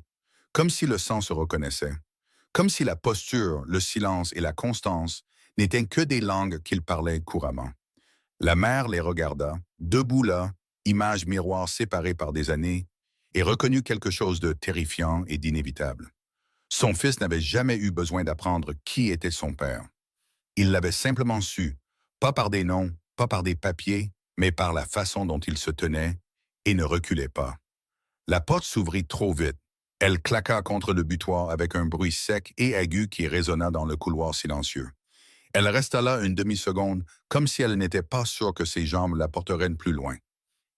comme si le sang se reconnaissait, comme si la posture, le silence et la constance n'étaient que des langues qu'il parlait couramment. La mère les regarda, debout là, image miroir séparée par des années, et reconnut quelque chose de terrifiant et d'inévitable. Son fils n'avait jamais eu besoin d'apprendre qui était son père. Il l'avait simplement su, pas par des noms, pas par des papiers, mais par la façon dont il se tenait et ne reculait pas. La porte s'ouvrit trop vite. Elle claqua contre le butoir avec un bruit sec et aigu qui résonna dans le couloir silencieux. Elle resta là une demi-seconde, comme si elle n'était pas sûre que ses jambes la porteraient plus loin.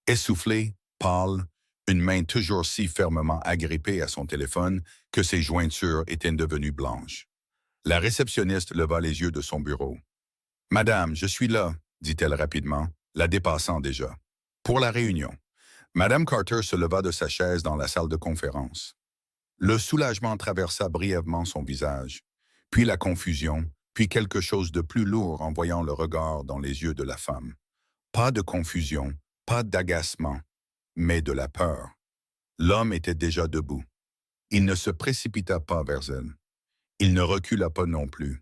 Essoufflée, pâle, une main toujours si fermement agrippée à son téléphone que ses jointures étaient devenues blanches. La réceptionniste leva les yeux de son bureau. « Madame, je suis là, » dit-elle rapidement, la dépassant déjà. « Pour la réunion. » Madame Carter se leva de sa chaise dans la salle de conférence. Le soulagement traversa brièvement son visage, puis la confusion, puis quelque chose de plus lourd en voyant le regard dans les yeux de la femme. Pas de confusion, pas d'agacement, mais de la peur. L'homme était déjà debout. Il ne se précipita pas vers elle. Il ne recula pas non plus.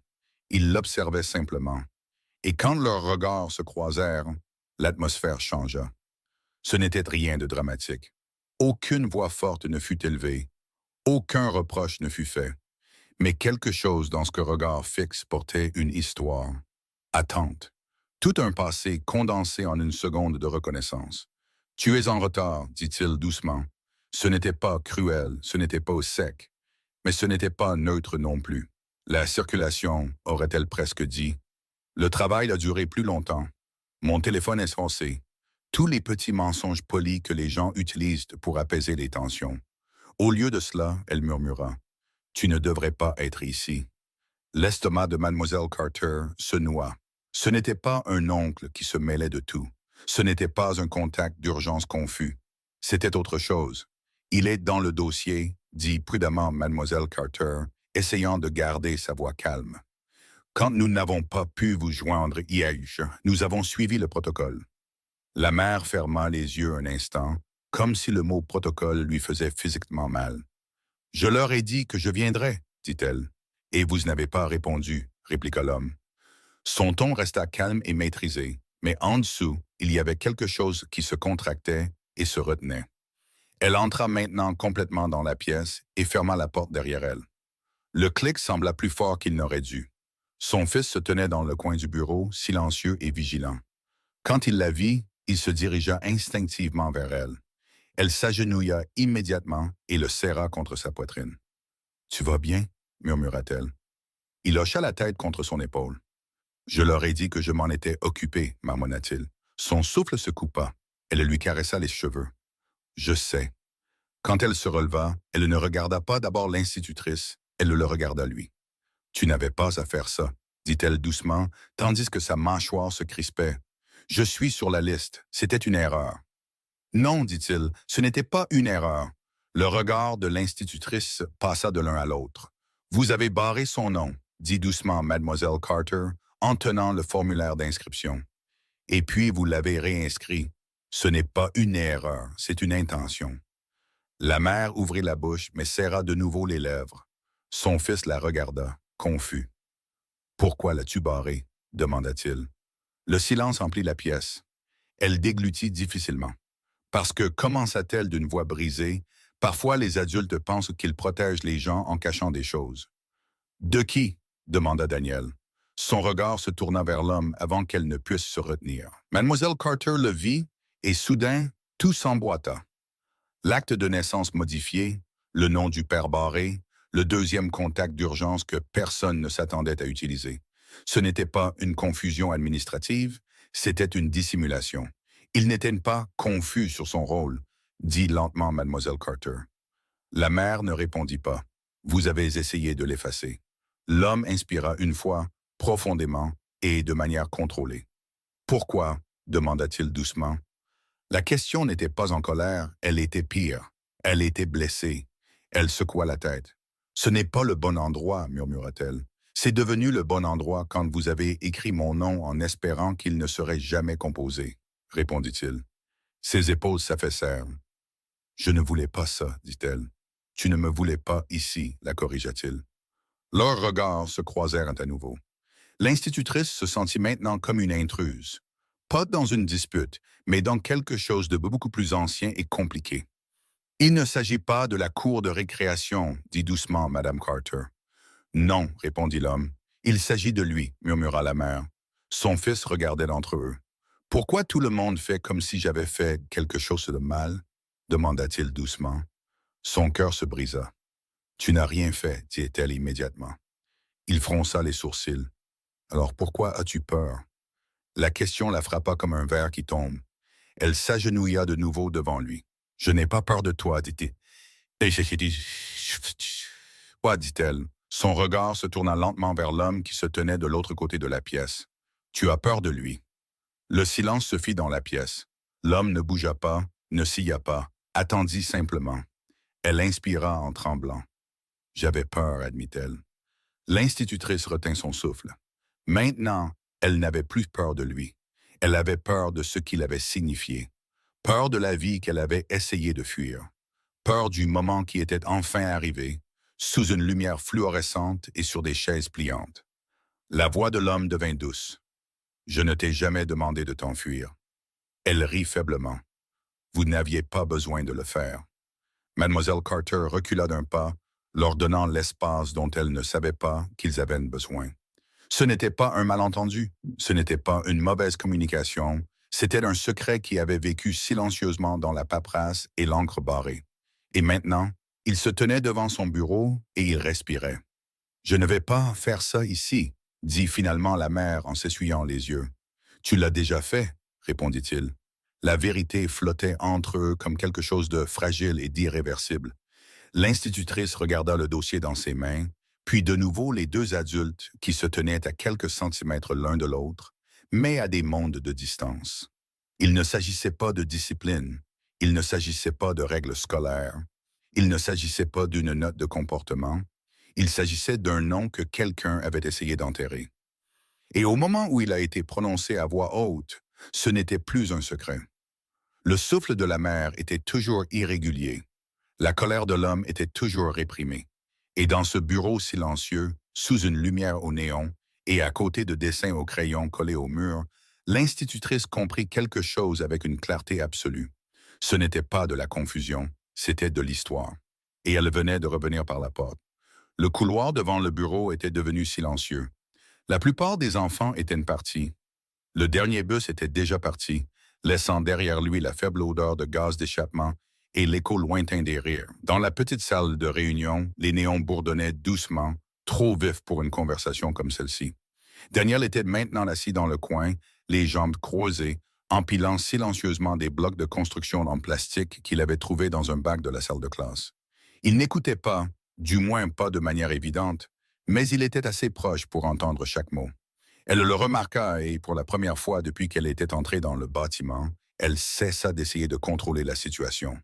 Il l'observait simplement. Et quand leurs regards se croisèrent, l'atmosphère changea. Ce n'était rien de dramatique. Aucune voix forte ne fut élevée. Aucun reproche ne fut fait. Mais quelque chose dans ce regard fixe portait une histoire. Attente. Tout un passé condensé en une seconde de reconnaissance. « Tu es en retard, » dit-il doucement. Ce n'était pas cruel, ce n'était pas sec, mais ce n'était pas neutre non plus. La circulation, aurait-elle presque dit. Le travail a duré plus longtemps. Mon téléphone est foncé. Tous les petits mensonges polis que les gens utilisent pour apaiser les tensions. Au lieu de cela, elle murmura. « Tu ne devrais pas être ici. » L'estomac de Mademoiselle Carter se noua. Ce n'était pas un oncle qui se mêlait de tout. Ce n'était pas un contact d'urgence confus. C'était autre chose. « Il est dans le dossier, » dit prudemment Mademoiselle Carter, essayant de garder sa voix calme. « Quand nous n'avons pas pu vous joindre hier, nous avons suivi le protocole. » La mère ferma les yeux un instant, comme si le mot protocole lui faisait physiquement mal. « Je leur ai dit que je viendrais, » dit-elle. « Et vous n'avez pas répondu, » répliqua l'homme. Son ton resta calme et maîtrisé, mais en dessous, il y avait quelque chose qui se contractait et se retenait. Elle entra maintenant complètement dans la pièce et ferma la porte derrière elle. Le clic sembla plus fort qu'il n'aurait dû. Son fils se tenait dans le coin du bureau, silencieux et vigilant. Quand il la vit, il se dirigea instinctivement vers elle. Elle s'agenouilla immédiatement et le serra contre sa poitrine. « Tu vas bien ?» murmura-t-elle. Il hocha la tête contre son épaule. « Je leur ai dit que je m'en étais occupé, » marmonna-t-il. Son souffle se coupa. Elle lui caressa les cheveux. « Je sais. » Quand elle se releva, elle ne regarda pas d'abord l'institutrice, elle le regarda lui. « Tu n'avais pas à faire ça, » dit-elle doucement, tandis que sa mâchoire se crispait. « Je suis sur la liste, c'était une erreur. » « Non, dit-il, ce n'était pas une erreur. » Le regard de l'institutrice passa de l'un à l'autre. « Vous avez barré son nom, » dit doucement Mademoiselle Carter, en tenant le formulaire d'inscription. « Et puis vous l'avez réinscrit. Ce n'est pas une erreur, c'est une intention. » La mère ouvrit la bouche, mais serra de nouveau les lèvres. Son fils la regarda, confus. « Pourquoi l'as-tu barré ?» demanda-t-il. Le silence emplit la pièce. Elle déglutit difficilement. Parce que, commença-t-elle d'une voix brisée, parfois les adultes pensent qu'ils protègent les gens en cachant des choses. « De qui ?» demanda Daniel. Son regard se tourna vers l'homme avant qu'elle ne puisse se retenir. Mademoiselle Carter le vit, et soudain, tout s'emboîta. L'acte de naissance modifié, le nom du père barré, le deuxième contact d'urgence que personne ne s'attendait à utiliser. Ce n'était pas une confusion administrative, c'était une dissimulation. Il n'était pas confus sur son rôle, dit lentement Mademoiselle Carter. La mère ne répondit pas. Vous avez essayé de l'effacer. L'homme inspira une fois, profondément et de manière contrôlée. Pourquoi demanda-t-il doucement. La question n'était pas en colère, elle était pire. Elle était blessée. Elle secoua la tête. Ce n'est pas le bon endroit, murmura-t-elle. C'est devenu le bon endroit quand vous avez écrit mon nom en espérant qu'il ne serait jamais composé, répondit-il. Ses épaules s'affaissèrent. Je ne voulais pas ça, dit-elle. Tu ne me voulais pas ici, la corrigea-t-il. Leurs regards se croisèrent à nouveau. L'institutrice se sentit maintenant comme une intruse. Pas dans une dispute, mais dans quelque chose de beaucoup plus ancien et compliqué. Il ne s'agit pas de la cour de récréation, dit doucement Madame Carter. Non, répondit l'homme. Il s'agit de lui, murmura la mère. Son fils regardait d'entre eux. Pourquoi tout le monde fait comme si j'avais fait quelque chose de mal? Demanda-t-il doucement. Son cœur se brisa. Tu n'as rien fait, dit-elle immédiatement. Il fronça les sourcils. Alors pourquoi as-tu peur? La question la frappa comme un verre qui tombe. Elle s'agenouilla de nouveau devant lui. Je n'ai pas peur de toi, dit-il. Quoi, dit-elle. Son regard se tourna lentement vers l'homme qui se tenait de l'autre côté de la pièce. Tu as peur de lui. Le silence se fit dans la pièce. L'homme ne bougea pas, ne sia pas, attendit simplement. Elle inspira en tremblant. J'avais peur, admit-elle. L'institutrice retint son souffle. Maintenant, elle n'avait plus peur de lui. Elle avait peur de ce qu'il avait signifié. Peur de la vie qu'elle avait essayé de fuir. Peur du moment qui était enfin arrivé, sous une lumière fluorescente et sur des chaises pliantes. La voix de l'homme devint douce. Je ne t'ai jamais demandé de t'enfuir. Elle rit faiblement. Vous n'aviez pas besoin de le faire. Mademoiselle Carter recula d'un pas, leur donnant l'espace dont elle ne savait pas qu'ils avaient besoin. Ce n'était pas un malentendu, ce n'était pas une mauvaise communication, c'était un secret qui avait vécu silencieusement dans la paperasse et l'encre barrée. Et maintenant, il se tenait devant son bureau et il respirait. « Je ne vais pas faire ça ici », dit finalement la mère en s'essuyant les yeux. « Tu l'as déjà fait », répondit-il. La vérité flottait entre eux comme quelque chose de fragile et d'irréversible. L'institutrice regarda le dossier dans ses mains, puis de nouveau les deux adultes qui se tenaient à quelques centimètres l'un de l'autre, mais à des mondes de distance. Il ne s'agissait pas de discipline, il ne s'agissait pas de règles scolaires, il ne s'agissait pas d'une note de comportement, il s'agissait d'un nom que quelqu'un avait essayé d'enterrer. Et au moment où il a été prononcé à voix haute, ce n'était plus un secret. Le souffle de la mère était toujours irrégulier. La colère de l'homme était toujours réprimée. Et dans ce bureau silencieux, sous une lumière au néon et à côté de dessins au crayon collés au mur, l'institutrice comprit quelque chose avec une clarté absolue. Ce n'était pas de la confusion, c'était de l'histoire. Et elle venait de revenir par la porte. Le couloir devant le bureau était devenu silencieux. La plupart des enfants étaient partis. Le dernier bus était déjà parti, laissant derrière lui la faible odeur de gaz d'échappement et l'écho lointain des rires. Dans la petite salle de réunion, les néons bourdonnaient doucement, trop vifs pour une conversation comme celle-ci. Daniel était maintenant assis dans le coin, les jambes croisées, empilant silencieusement des blocs de construction en plastique qu'il avait trouvés dans un bac de la salle de classe. Il n'écoutait pas, du moins pas de manière évidente, mais il était assez proche pour entendre chaque mot. Elle le remarqua et, pour la première fois depuis qu'elle était entrée dans le bâtiment, elle cessa d'essayer de contrôler la situation.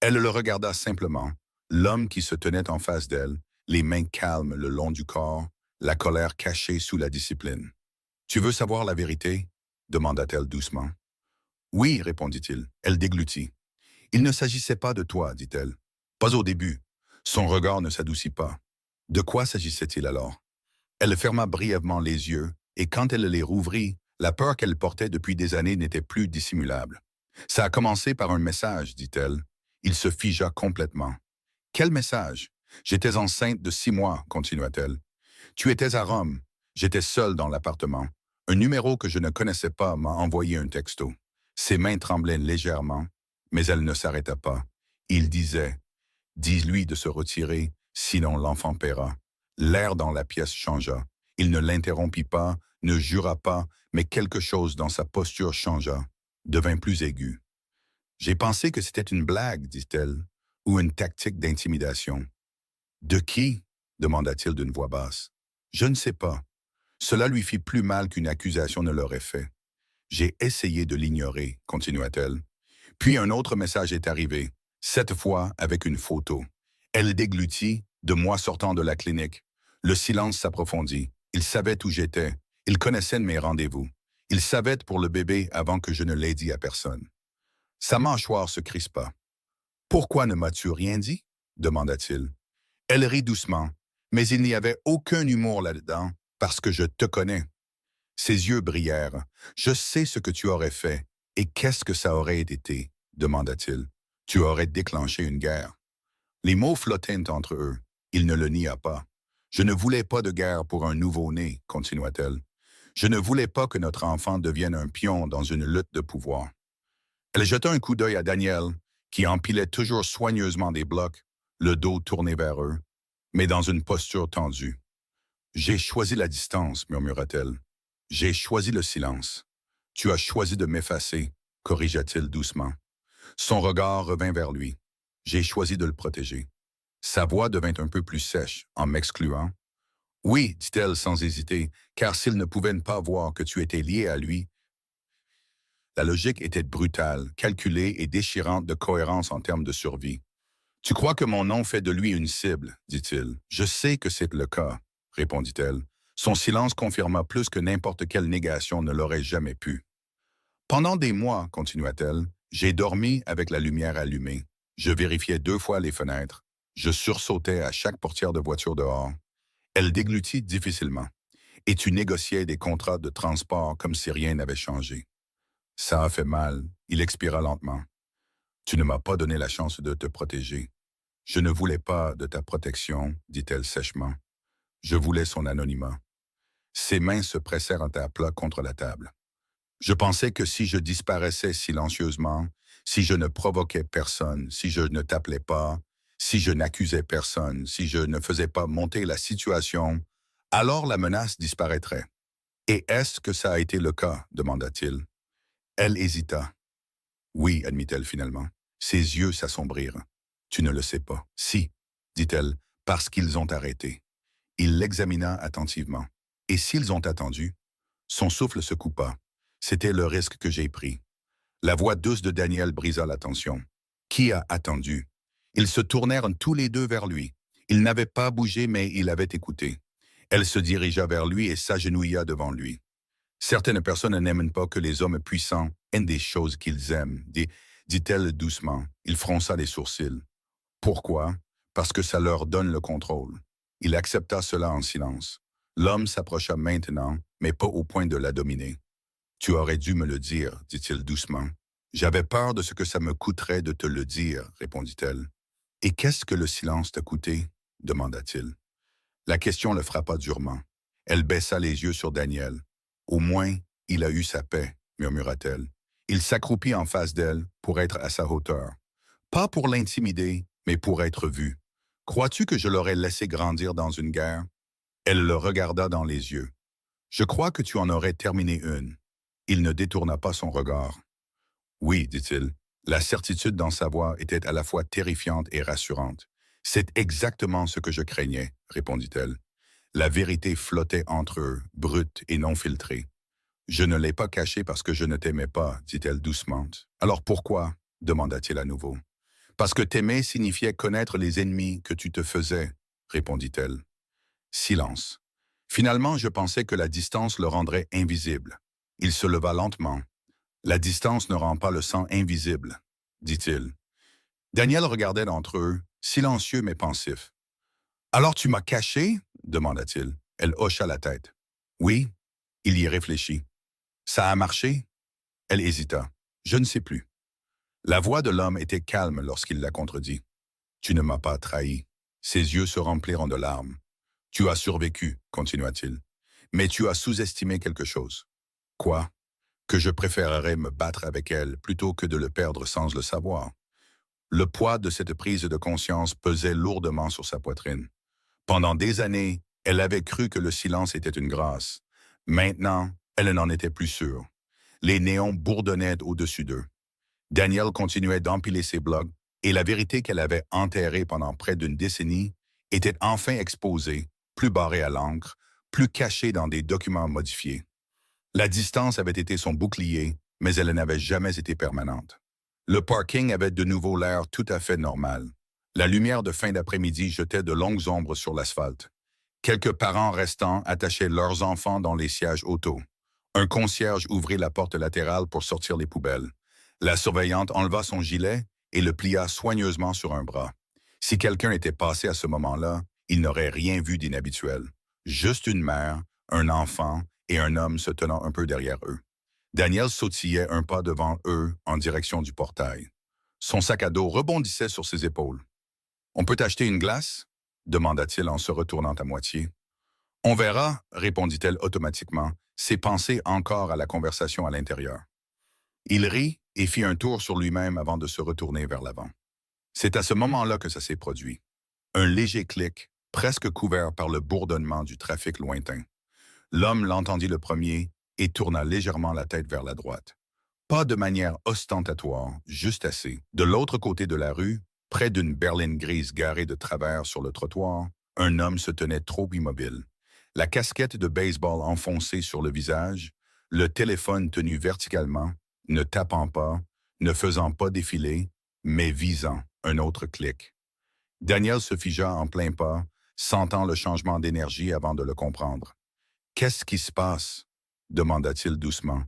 Elle le regarda simplement, l'homme qui se tenait en face d'elle, les mains calmes le long du corps, la colère cachée sous la discipline. « Tu veux savoir la vérité ?» demanda-t-elle doucement. « Oui, répondit-il. Elle déglutit. « Il ne s'agissait pas de toi, dit-elle. Pas au début. » Son regard ne s'adoucit pas. De quoi s'agissait-il alors? Elle ferma brièvement les yeux, et quand elle les rouvrit, la peur qu'elle portait depuis des années n'était plus dissimulable. « Ça a commencé par un message, dit-elle. » Il se figea complètement. « Quel message? J'étais enceinte de 6 mois, continua-t-elle. Tu étais à Rome. J'étais seule dans l'appartement. Un numéro que je ne connaissais pas m'a envoyé un texto. Ses mains tremblaient légèrement, mais elle ne s'arrêta pas. Il disait « Dis-lui de se retirer, sinon l'enfant paiera. » L'air dans la pièce changea. Il ne l'interrompit pas, ne jura pas, mais quelque chose dans sa posture changea, devint plus aigu. « J'ai pensé que c'était une blague, dit-elle, ou une tactique d'intimidation. »« De qui ?» demanda-t-il d'une voix basse. « Je ne sais pas. Cela lui fit plus mal qu'une accusation ne l'aurait fait. J'ai essayé de l'ignorer, continua-t-elle. Puis un autre message est arrivé, cette fois avec une photo. Elle déglutit, de moi sortant de la clinique. Le silence s'approfondit. Il savait où j'étais. Il connaissait mes rendez-vous. Il savait pour le bébé avant que je ne l'aie dit à personne. Sa mâchoire se crispa. Pourquoi ne m'as-tu rien dit? Demanda-t-il. Elle rit doucement, mais il n'y avait aucun humour là-dedans, parce que je te connais. Ses yeux brillèrent. Je sais ce que tu aurais fait. Et qu'est-ce que ça aurait été? Demanda-t-il. Tu aurais déclenché une guerre. Les mots flottaient entre eux. Il ne le nia pas. Je ne voulais pas de guerre pour un nouveau-né, continua-t-elle. Je ne voulais pas que notre enfant devienne un pion dans une lutte de pouvoir. Elle jeta un coup d'œil à Daniel, qui empilait toujours soigneusement des blocs, le dos tourné vers eux, mais dans une posture tendue. J'ai choisi la distance, murmura-t-elle. J'ai choisi le silence. Tu as choisi de m'effacer, corrigea-t-il doucement. Son regard revint vers lui. J'ai choisi de le protéger. Sa voix devint un peu plus sèche, en m'excluant. Oui, dit-elle sans hésiter, car s'il ne pouvait ne pas voir que tu étais lié à lui, la logique était brutale, calculée et déchirante de cohérence en termes de survie. Tu crois que mon nom fait de lui une cible, dit-il. Je sais que c'est le cas, répondit-elle. Son silence confirma plus que n'importe quelle négation ne l'aurait jamais pu. Pendant des mois, continua-t-elle, j'ai dormi avec la lumière allumée. Je vérifiais 2 fois les fenêtres. Je sursautais à chaque portière de voiture dehors. Elle déglutit difficilement. Et tu négociais des contrats de transport comme si rien n'avait changé. Ça a fait mal. Il expira lentement. Tu ne m'as pas donné la chance de te protéger. Je ne voulais pas de ta protection, dit-elle sèchement. Je voulais son anonymat. Ses mains se pressèrent à plat contre la table. Je pensais que si je disparaissais silencieusement, si je ne provoquais personne, si je ne t'appelais pas, si je n'accusais personne, si je ne faisais pas monter la situation, alors la menace disparaîtrait. Et est-ce que ça a été le cas? Demanda-t-il. Elle hésita. Oui, admit-elle finalement. Ses yeux s'assombrirent. Tu ne le sais pas. Si, dit-elle, parce qu'ils ont arrêté. Il l'examina attentivement. Et s'ils ont attendu? Son souffle se coupa. C'était le risque que j'ai pris. La voix douce de Daniel brisa la tension. Qui a attendu? Ils se tournèrent tous les deux vers lui. Il n'avait pas bougé, mais il avait écouté. Elle se dirigea vers lui et s'agenouilla devant lui. Certaines personnes n'aiment pas que les hommes puissants aient des choses qu'ils aiment, dit-elle doucement. Il fronça les sourcils. Pourquoi? Parce que ça leur donne le contrôle. Il accepta cela en silence. L'homme s'approcha maintenant, mais pas au point de la dominer. Tu aurais dû me le dire, dit-il doucement. J'avais peur de ce que ça me coûterait de te le dire, répondit-elle. Et qu'est-ce que le silence t'a coûté? Demanda-t-il. La question le frappa durement. Elle baissa les yeux sur Daniel. Au moins, il a eu sa paix, murmura-t-elle. Il s'accroupit en face d'elle pour être à sa hauteur. Pas pour l'intimider, mais pour être vu. Crois-tu que je l'aurais laissé grandir dans une guerre? Elle le regarda dans les yeux. Je crois que tu en aurais terminé une. Il ne détourna pas son regard. Oui, dit-il. La certitude dans sa voix était à la fois terrifiante et rassurante. C'est exactement ce que je craignais, répondit-elle. La vérité flottait entre eux, brute et non filtrée. Je ne l'ai pas cachée parce que je ne t'aimais pas, dit-elle doucement. Alors pourquoi? Demanda-t-il à nouveau. Parce que t'aimer signifiait connaître les ennemis que tu te faisais, répondit-elle. Silence. Finalement, je pensais que la distance le rendrait invisible. Il se leva lentement. La distance ne rend pas le sang invisible, dit-il. Daniel regardait d'entre eux, silencieux mais pensif. Alors tu m'as caché? Demanda-t-il. Elle hocha la tête. Oui, il y réfléchit. Ça a marché? Elle hésita. Je ne sais plus. La voix de l'homme était calme lorsqu'il la contredit. Tu ne m'as pas trahi. Ses yeux se remplirent de larmes. Tu as survécu, continua-t-il. Mais tu as sous-estimé quelque chose. Quoi? Que je préférerais me battre avec elle plutôt que de le perdre sans le savoir. Le poids de cette prise de conscience pesait lourdement sur sa poitrine. Pendant des années, elle avait cru que le silence était une grâce. Maintenant, elle n'en était plus sûre. Les néons bourdonnaient au-dessus d'eux. Daniel continuait d'empiler ses blocs, et la vérité qu'elle avait enterrée pendant près d'une décennie était enfin exposée, plus barrée à l'encre, plus cachée dans des documents modifiés. La distance avait été son bouclier, mais elle n'avait jamais été permanente. Le parking avait de nouveau l'air tout à fait normal. La lumière de fin d'après-midi jetait de longues ombres sur l'asphalte. Quelques parents restants attachaient leurs enfants dans les sièges auto. Un concierge ouvrit la porte latérale pour sortir les poubelles. La surveillante enleva son gilet et le plia soigneusement sur un bras. Si quelqu'un était passé à ce moment-là, il n'aurait rien vu d'inhabituel. Juste une mère, un enfant et un homme se tenant un peu derrière eux. Daniel sautillait un pas devant eux en direction du portail. Son sac à dos rebondissait sur ses épaules. « On peut acheter une glace ?» demanda-t-il en se retournant à moitié. « On verra » répondit-elle automatiquement, ses pensées encore à la conversation à l'intérieur. Il rit et fit un tour sur lui-même avant de se retourner vers l'avant. C'est à ce moment-là que ça s'est produit. Un léger clic, presque couvert par le bourdonnement du trafic lointain. L'homme l'entendit le premier et tourna légèrement la tête vers la droite. Pas de manière ostentatoire, juste assez. De l'autre côté de la rue, près d'une berline grise garée de travers sur le trottoir, un homme se tenait trop immobile. La casquette de baseball enfoncée sur le visage, le téléphone tenu verticalement, ne tapant pas, ne faisant pas défiler, mais visant un autre clic. Daniel se figea en plein pas, sentant le changement d'énergie avant de le comprendre. « Qu'est-ce qui se passe ?» demanda-t-il doucement.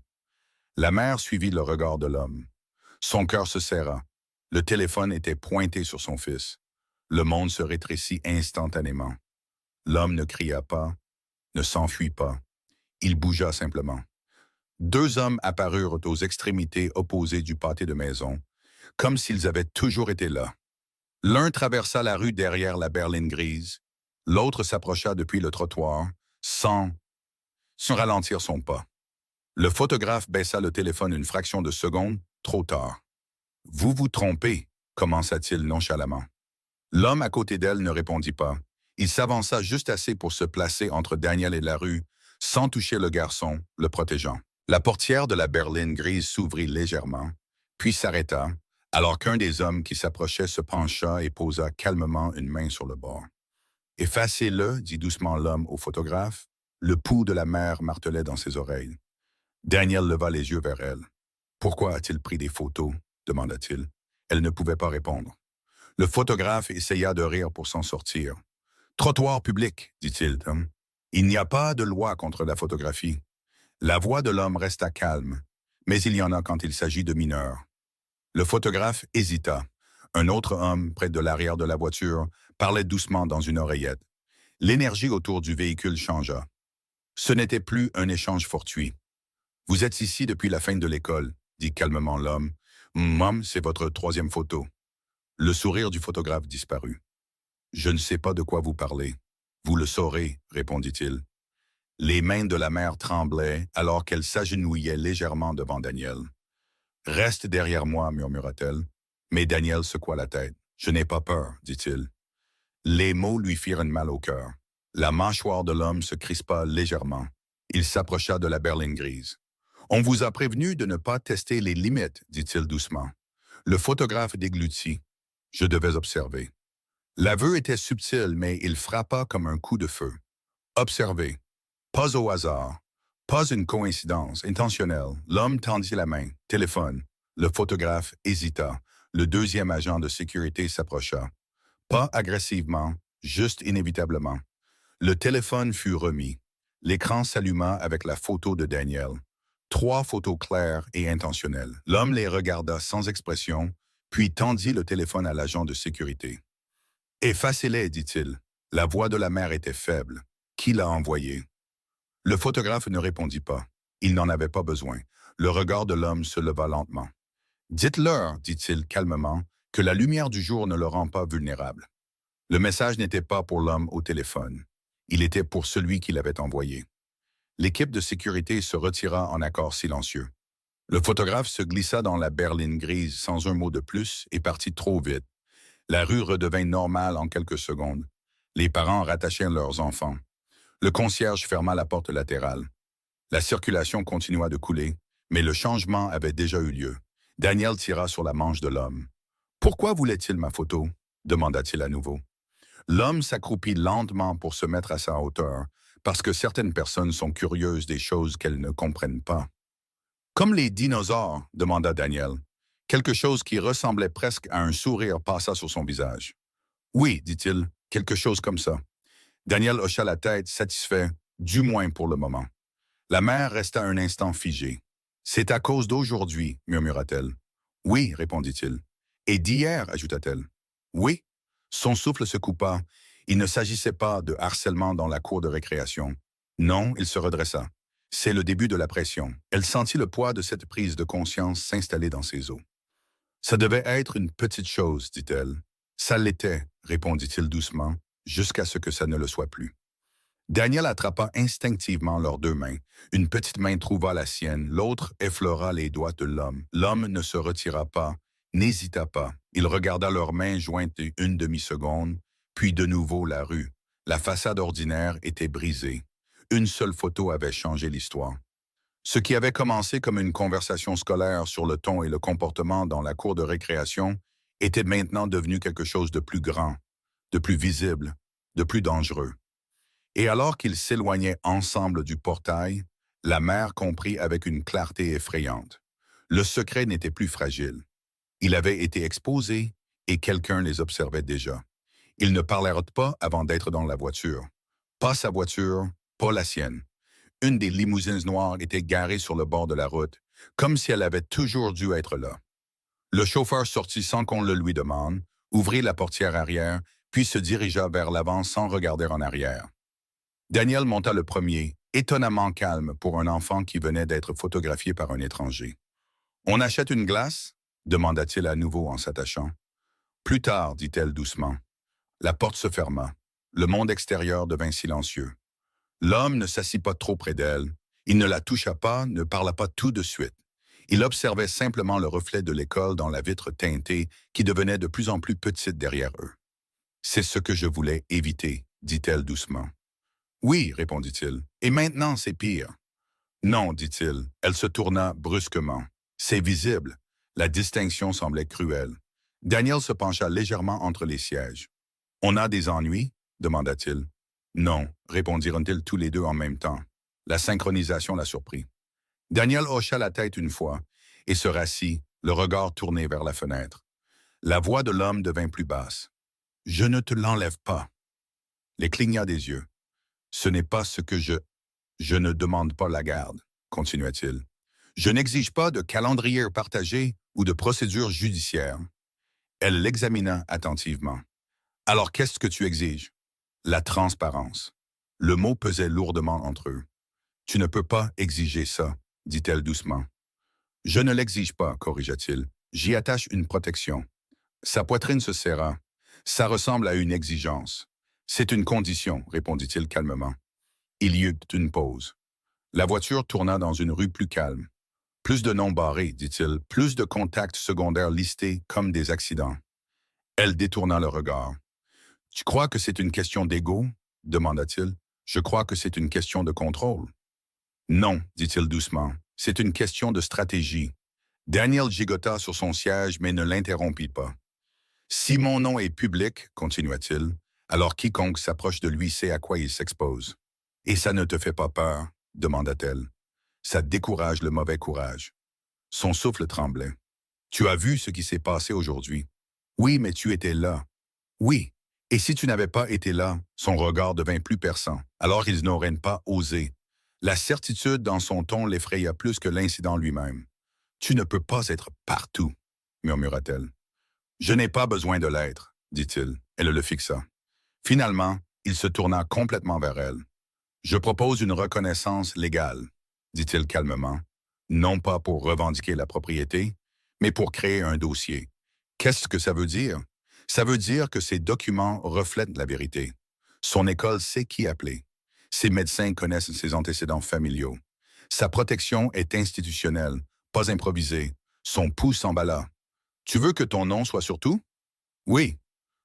La mère suivit le regard de l'homme. Son cœur se serra. Le téléphone était pointé sur son fils. Le monde se rétrécit instantanément. L'homme ne cria pas, ne s'enfuit pas. Il bougea simplement. Deux hommes apparurent aux extrémités opposées du pâté de maison, comme s'ils avaient toujours été là. L'un traversa la rue derrière la berline grise, l'autre s'approcha depuis le trottoir, sans ralentir son pas. Le photographe baissa le téléphone une fraction de seconde, trop tard. « Vous vous trompez » commença-t-il nonchalamment. L'homme à côté d'elle ne répondit pas. Il s'avança juste assez pour se placer entre Daniel et la rue, sans toucher le garçon, le protégeant. La portière de la berline grise s'ouvrit légèrement, puis s'arrêta, alors qu'un des hommes qui s'approchait se pencha et posa calmement une main sur le bord. « Effacez-le » dit doucement l'homme au photographe. Le pouls de la mère martelait dans ses oreilles. Daniel leva les yeux vers elle. « Pourquoi a-t-il pris des photos ?» demanda-t-il. Elle ne pouvait pas répondre. Le photographe essaya de rire pour s'en sortir. « Trottoir public » dit-il. « Il n'y a pas de loi contre la photographie. » La voix de l'homme resta calme, mais il y en a quand il s'agit de mineurs. Le photographe hésita. Un autre homme, près de l'arrière de la voiture, parlait doucement dans une oreillette. L'énergie autour du véhicule changea. Ce n'était plus un échange fortuit. « Vous êtes ici depuis la fin de l'école » dit calmement l'homme. « Mom, c'est votre troisième photo. » Le sourire du photographe disparut. « Je ne sais pas de quoi vous parlez. »« Vous le saurez, » répondit-il. Les mains de la mère tremblaient alors qu'elle s'agenouillait légèrement devant Daniel. « Reste derrière moi, murmura-t-elle. Mais Daniel secoua la tête. « Je n'ai pas peur, dit-il. » Les mots lui firent une mal au cœur. La mâchoire de l'homme se crispa légèrement. Il s'approcha de la berline grise. « On vous a prévenu de ne pas tester les limites, dit-il doucement. Le photographe déglutit. Je devais observer. L'aveu était subtil, mais il frappa comme un coup de feu. Observer. Pas au hasard. Pas une coïncidence intentionnelle. L'homme tendit la main. Téléphone. Le photographe hésita. Le deuxième agent de sécurité s'approcha. Pas agressivement, juste inévitablement. Le téléphone fut remis. L'écran s'alluma avec la photo de Daniel. 3 photos claires et intentionnelles. L'homme les regarda sans expression, puis tendit le téléphone à l'agent de sécurité. « Effacez-les, dit-il. La voix de la mère était faible. Qui l'a envoyé? » Le photographe ne répondit pas. Il n'en avait pas besoin. Le regard de l'homme se leva lentement. « Dites-leur, dit-il calmement, que la lumière du jour ne le rend pas vulnérable. » Le message n'était pas pour l'homme au téléphone. Il était pour celui qui l'avait envoyé. L'équipe de sécurité se retira en accord silencieux. Le photographe se glissa dans la berline grise sans un mot de plus et partit trop vite. La rue redevint normale en quelques secondes. Les parents rattachèrent leurs enfants. Le concierge ferma la porte latérale. La circulation continua de couler, mais le changement avait déjà eu lieu. Daniel tira sur la manche de l'homme. « Pourquoi voulait-il ma photo ?» demanda-t-il à nouveau. L'homme s'accroupit lentement pour se mettre à sa hauteur, parce que certaines personnes sont curieuses des choses qu'elles ne comprennent pas. « Comme les dinosaures ?» demanda Daniel. Quelque chose qui ressemblait presque à un sourire passa sur son visage. « Oui, dit-il, quelque chose comme ça. » Daniel hocha la tête, satisfait, du moins pour le moment. La mère resta un instant figée. « C'est à cause d'aujourd'hui, murmura-t-elle. Oui, répondit-il. Et d'hier, ajouta-t-elle. Oui. Son souffle se coupa. Il ne s'agissait pas de harcèlement dans la cour de récréation. Non, il se redressa. C'est le début de la pression. Elle sentit le poids de cette prise de conscience s'installer dans ses os. Ça devait être une petite chose, dit-elle. Ça l'était, répondit-il doucement, jusqu'à ce que ça ne le soit plus. Daniel attrapa instinctivement leurs deux mains. Une petite main trouva la sienne, l'autre effleura les doigts de l'homme. L'homme ne se retira pas, n'hésita pas. Il regarda leurs mains jointes une demi-seconde, puis de nouveau la rue. La façade ordinaire était brisée. Une seule photo avait changé l'histoire. Ce qui avait commencé comme une conversation scolaire sur le ton et le comportement dans la cour de récréation était maintenant devenu quelque chose de plus grand, de plus visible, de plus dangereux. Et alors qu'ils s'éloignaient ensemble du portail, la mère comprit avec une clarté effrayante. Le secret n'était plus fragile. Il avait été exposé et quelqu'un les observait déjà. Ils ne parlèrent pas avant d'être dans la voiture. Pas sa voiture, pas la sienne. Une des limousines noires était garée sur le bord de la route, comme si elle avait toujours dû être là. Le chauffeur sortit sans qu'on le lui demande, ouvrit la portière arrière, puis se dirigea vers l'avant sans regarder en arrière. Daniel monta le premier, étonnamment calme pour un enfant qui venait d'être photographié par un étranger. « On achète une glace ?» demanda-t-il à nouveau en s'attachant. « Plus tard, dit-elle doucement. » La porte se ferma. Le monde extérieur devint silencieux. L'homme ne s'assit pas trop près d'elle. Il ne la toucha pas, ne parla pas tout de suite. Il observait simplement le reflet de l'école dans la vitre teintée qui devenait de plus en plus petite derrière eux. « C'est ce que je voulais éviter, » dit-elle doucement. « Oui, répondit-il. Et maintenant, c'est pire. »« Non, dit-il. » Elle se tourna brusquement. « C'est visible. » La distinction semblait cruelle. Daniel se pencha légèrement entre les sièges. « On a des ennuis ?» demanda-t-il. « Non, répondirent-ils tous les deux en même temps. La synchronisation la surprit. Daniel hocha la tête une fois et se rassit, le regard tourné vers la fenêtre. La voix de l'homme devint plus basse. « Je ne te l'enlève pas. » Les cligna des yeux. « Ce n'est pas ce que je... Je ne demande pas la garde, » continua-t-il. « Je n'exige pas de calendrier partagé ou de procédure judiciaire. » Elle l'examina attentivement. « Alors qu'est-ce que tu exiges? » La transparence. Le mot pesait lourdement entre eux. « Tu ne peux pas exiger ça, » dit-elle doucement. « Je ne l'exige pas, corrigea-t-il. J'y attache une protection. » Sa poitrine se serra. « Ça ressemble à une exigence. »« C'est une condition, » répondit-il calmement. Il y eut une pause. La voiture tourna dans une rue plus calme. « Plus de noms barrés, » dit-il, « plus de contacts secondaires listés comme des accidents. » Elle détourna le regard. « Tu crois que c'est une question d'ego ?» demanda-t-il. « Je crois que c'est une question de contrôle. » Non, dit-il doucement, c'est une question de stratégie. Daniel gigota sur son siège, mais ne l'interrompit pas. Si mon nom est public, continua-t-il, alors quiconque s'approche de lui sait à quoi il s'expose. Et ça ne te fait pas peur, demanda-t-elle. Ça décourage le mauvais courage. Son souffle tremblait. Tu as vu ce qui s'est passé aujourd'hui. Oui, mais tu étais là. Oui. Et si tu n'avais pas été là, son regard devint plus perçant. Alors ils n'auraient pas osé. La certitude dans son ton l'effraya plus que l'incident lui-même. « Tu ne peux pas être partout, » murmura-t-elle. « Je n'ai pas besoin de l'être, » dit-il. Elle le fixa. Finalement, il se tourna complètement vers elle. « Je propose une reconnaissance légale, » dit-il calmement. « Non pas pour revendiquer la propriété, mais pour créer un dossier. Qu'est-ce que ça veut dire? Ça veut dire que ces documents reflètent la vérité. Son école sait qui appeler. Ses médecins connaissent ses antécédents familiaux. Sa protection est institutionnelle, pas improvisée. Son pouls s'emballa. « Tu veux que ton nom soit sur tout? »« Oui. »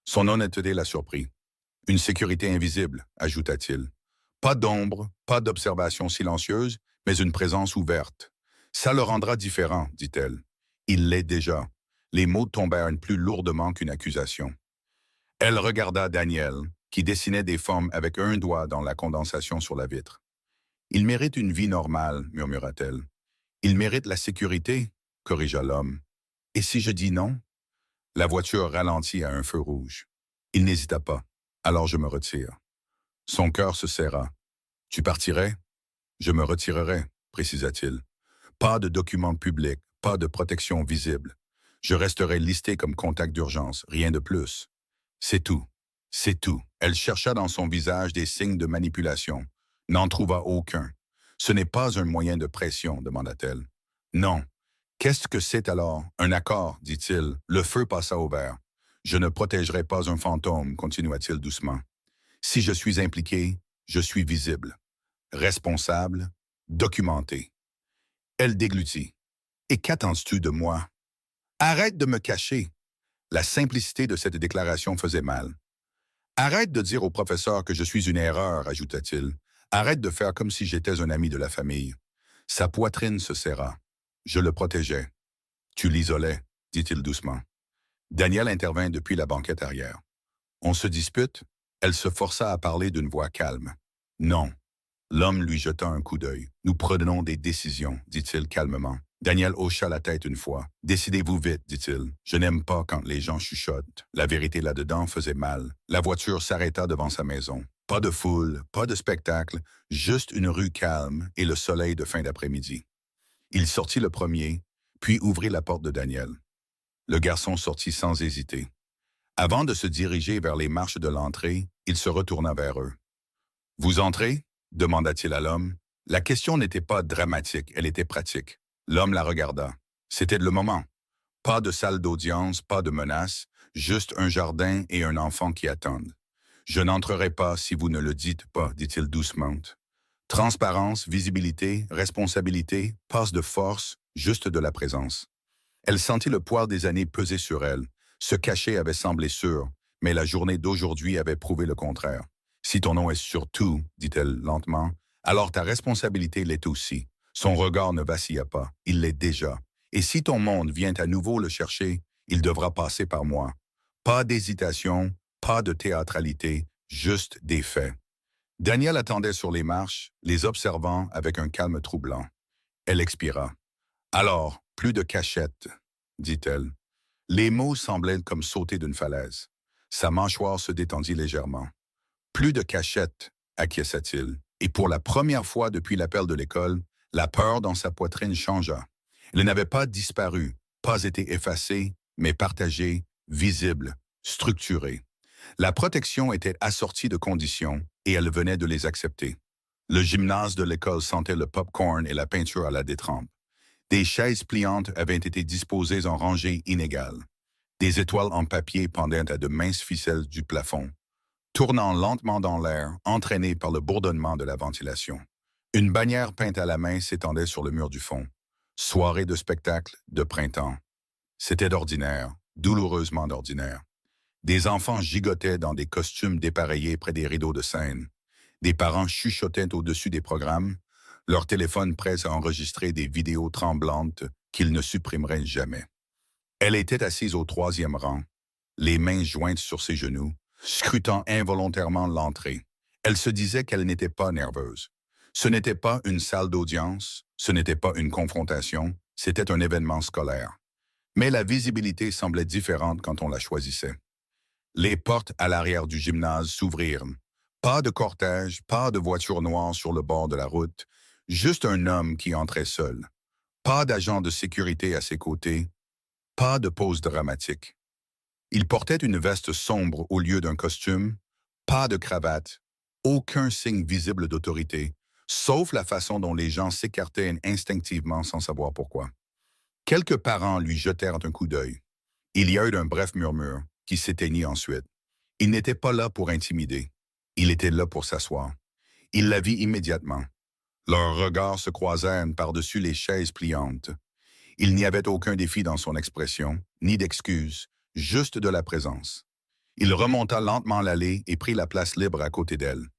Son honnêteté l'a surpris. « Une sécurité invisible, » ajouta-t-il. « Pas d'ombre, pas d'observation silencieuse, mais une présence ouverte. Ça le rendra différent, dit-elle. Il l'est déjà. » Les mots tombèrent plus lourdement qu'une accusation. Elle regarda Daniel, qui dessinait des formes avec un doigt dans la condensation sur la vitre. « Il mérite une vie normale, » murmura-t-elle. « Il mérite la sécurité, » corrigea l'homme. « Et si je dis non? » La voiture ralentit à un feu rouge. Il n'hésita pas. « Alors je me retire. » Son cœur se serra. « Tu partirais? »« Je me retirerai, » précisa-t-il. « Pas de documents publics, pas de protection visible. Je resterai listé comme contact d'urgence, rien de plus. C'est tout. C'est tout. Elle chercha dans son visage des signes de manipulation. N'en trouva aucun. Ce n'est pas un moyen de pression, demanda-t-elle. Non. Qu'est-ce que c'est alors? Un accord, dit-il. Le feu passa au vert. Je ne protégerai pas un fantôme, continua-t-il doucement. Si je suis impliqué, je suis visible, responsable, documenté. Elle déglutit. Et qu'attends-tu de moi? Arrête de me cacher. La simplicité de cette déclaration faisait mal. Arrête de dire au professeur que je suis une erreur, ajouta-t-il. Arrête de faire comme si j'étais un ami de la famille. Sa poitrine se serra. Je le protégeais. Tu l'isolais, dit-il doucement. Daniel intervint depuis la banquette arrière. On se dispute? Elle se força à parler d'une voix calme. Non. L'homme lui jeta un coup d'œil. Nous prenons des décisions, dit-il calmement. Daniel hocha la tête une fois. Décidez-vous vite, dit-il. Je n'aime pas quand les gens chuchotent. La vérité là-dedans faisait mal. La voiture s'arrêta devant sa maison. Pas de foule, pas de spectacle, juste une rue calme et le soleil de fin d'après-midi. Il sortit le premier, puis ouvrit la porte de Daniel. Le garçon sortit sans hésiter. Avant de se diriger vers les marches de l'entrée, il se retourna vers eux. « Vous entrez ?» demanda-t-il à l'homme. La question n'était pas dramatique, elle était pratique. L'homme la regarda. C'était le moment. Pas de salle d'audience, pas de menace, juste un jardin et un enfant qui attendent. « Je n'entrerai pas si vous ne le dites pas, dit-il doucement. Transparence, visibilité, responsabilité, passe de force, juste de la présence. Elle sentit le poids des années peser sur elle. Se cacher avait semblé sûr, mais la journée d'aujourd'hui avait prouvé le contraire. Si ton nom est sur tout, dit-elle lentement, alors ta responsabilité l'est aussi. Son regard ne vacilla pas, il l'est déjà. Et si ton monde vient à nouveau le chercher, il devra passer par moi. Pas d'hésitation, pas de théâtralité, juste des faits. Daniel attendait sur les marches, les observant avec un calme troublant. Elle expira. Alors, plus de cachette, dit-elle. Les mots semblaient comme sauter d'une falaise. Sa mâchoire se détendit légèrement. Plus de cachette, acquiesça-t-il. Et pour la première fois depuis l'appel de l'école, la peur dans sa poitrine changea. Elle n'avait pas disparu, pas été effacée, mais partagée, visible, structurée. La protection était assortie de conditions et elle venait de les accepter. Le gymnase de l'école sentait le popcorn et la peinture à la détrempe. Des chaises pliantes avaient été disposées en rangées inégales. Des étoiles en papier pendaient à de minces ficelles du plafond, tournant lentement dans l'air, entraînées par le bourdonnement de la ventilation. Une bannière peinte à la main s'étendait sur le mur du fond. Soirée de spectacle de printemps. C'était d'ordinaire, douloureusement d'ordinaire. Des enfants gigotaient dans des costumes dépareillés près des rideaux de scène. Des parents chuchotaient au-dessus des programmes, leur téléphone prêt à enregistrer des vidéos tremblantes qu'ils ne supprimeraient jamais. Elle était assise au 3e rang, les mains jointes sur ses genoux, scrutant involontairement l'entrée. Elle se disait qu'elle n'était pas nerveuse. Ce n'était pas une salle d'audience, ce n'était pas une confrontation, c'était un événement scolaire. Mais la visibilité semblait différente quand on la choisissait. Les portes à l'arrière du gymnase s'ouvrirent. Pas de cortège, pas de voiture noire sur le bord de la route, juste un homme qui entrait seul. Pas d'agent de sécurité à ses côtés, pas de pose dramatique. Il portait une veste sombre au lieu d'un costume, pas de cravate, aucun signe visible d'autorité, sauf la façon dont les gens s'écartaient instinctivement sans savoir pourquoi. Quelques parents lui jetèrent un coup d'œil. Il y a eu un bref murmure, qui s'éteignit ensuite. Il n'était pas là pour intimider. Il était là pour s'asseoir. Il la vit immédiatement. Leurs regards se croisèrent par-dessus les chaises pliantes. Il n'y avait aucun défi dans son expression, ni d'excuse, juste de la présence. Il remonta lentement l'allée et prit la place libre à côté d'elle.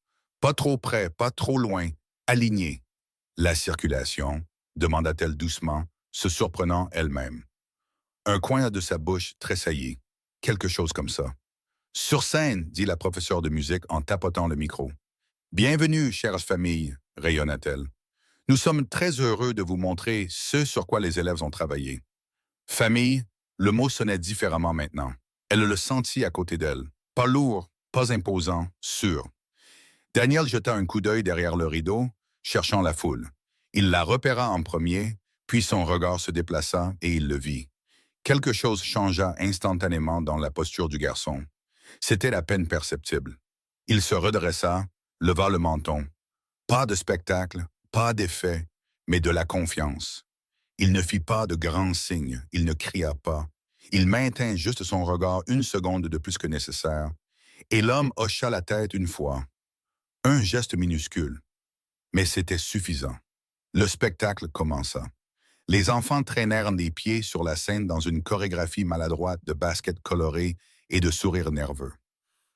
Pas trop près, pas trop loin, aligné. La circulation, demanda-t-elle doucement, se surprenant elle-même. Un coin de sa bouche tressaillit. Quelque chose comme ça. « Sur scène », dit la professeure de musique en tapotant le micro. « Bienvenue, chère famille », rayonna-t-elle. « Nous sommes très heureux de vous montrer ce sur quoi les élèves ont travaillé. » Famille, le mot sonnait différemment maintenant. Elle le sentit à côté d'elle. Pas lourd, pas imposant, sûr. Daniel jeta un coup d'œil derrière le rideau, cherchant la foule. Il la repéra en premier, puis son regard se déplaça et il le vit. Quelque chose changea instantanément dans la posture du garçon. C'était à peine perceptible. Il se redressa, leva le menton. Pas de spectacle, pas d'effet, mais de la confiance. Il ne fit pas de grands signes, il ne cria pas. Il maintint juste son regard une seconde de plus que nécessaire, et l'homme hocha la tête une fois. Un geste minuscule, mais c'était suffisant. Le spectacle commença. Les enfants traînèrent des pieds sur la scène dans une chorégraphie maladroite de baskets colorées et de sourires nerveux.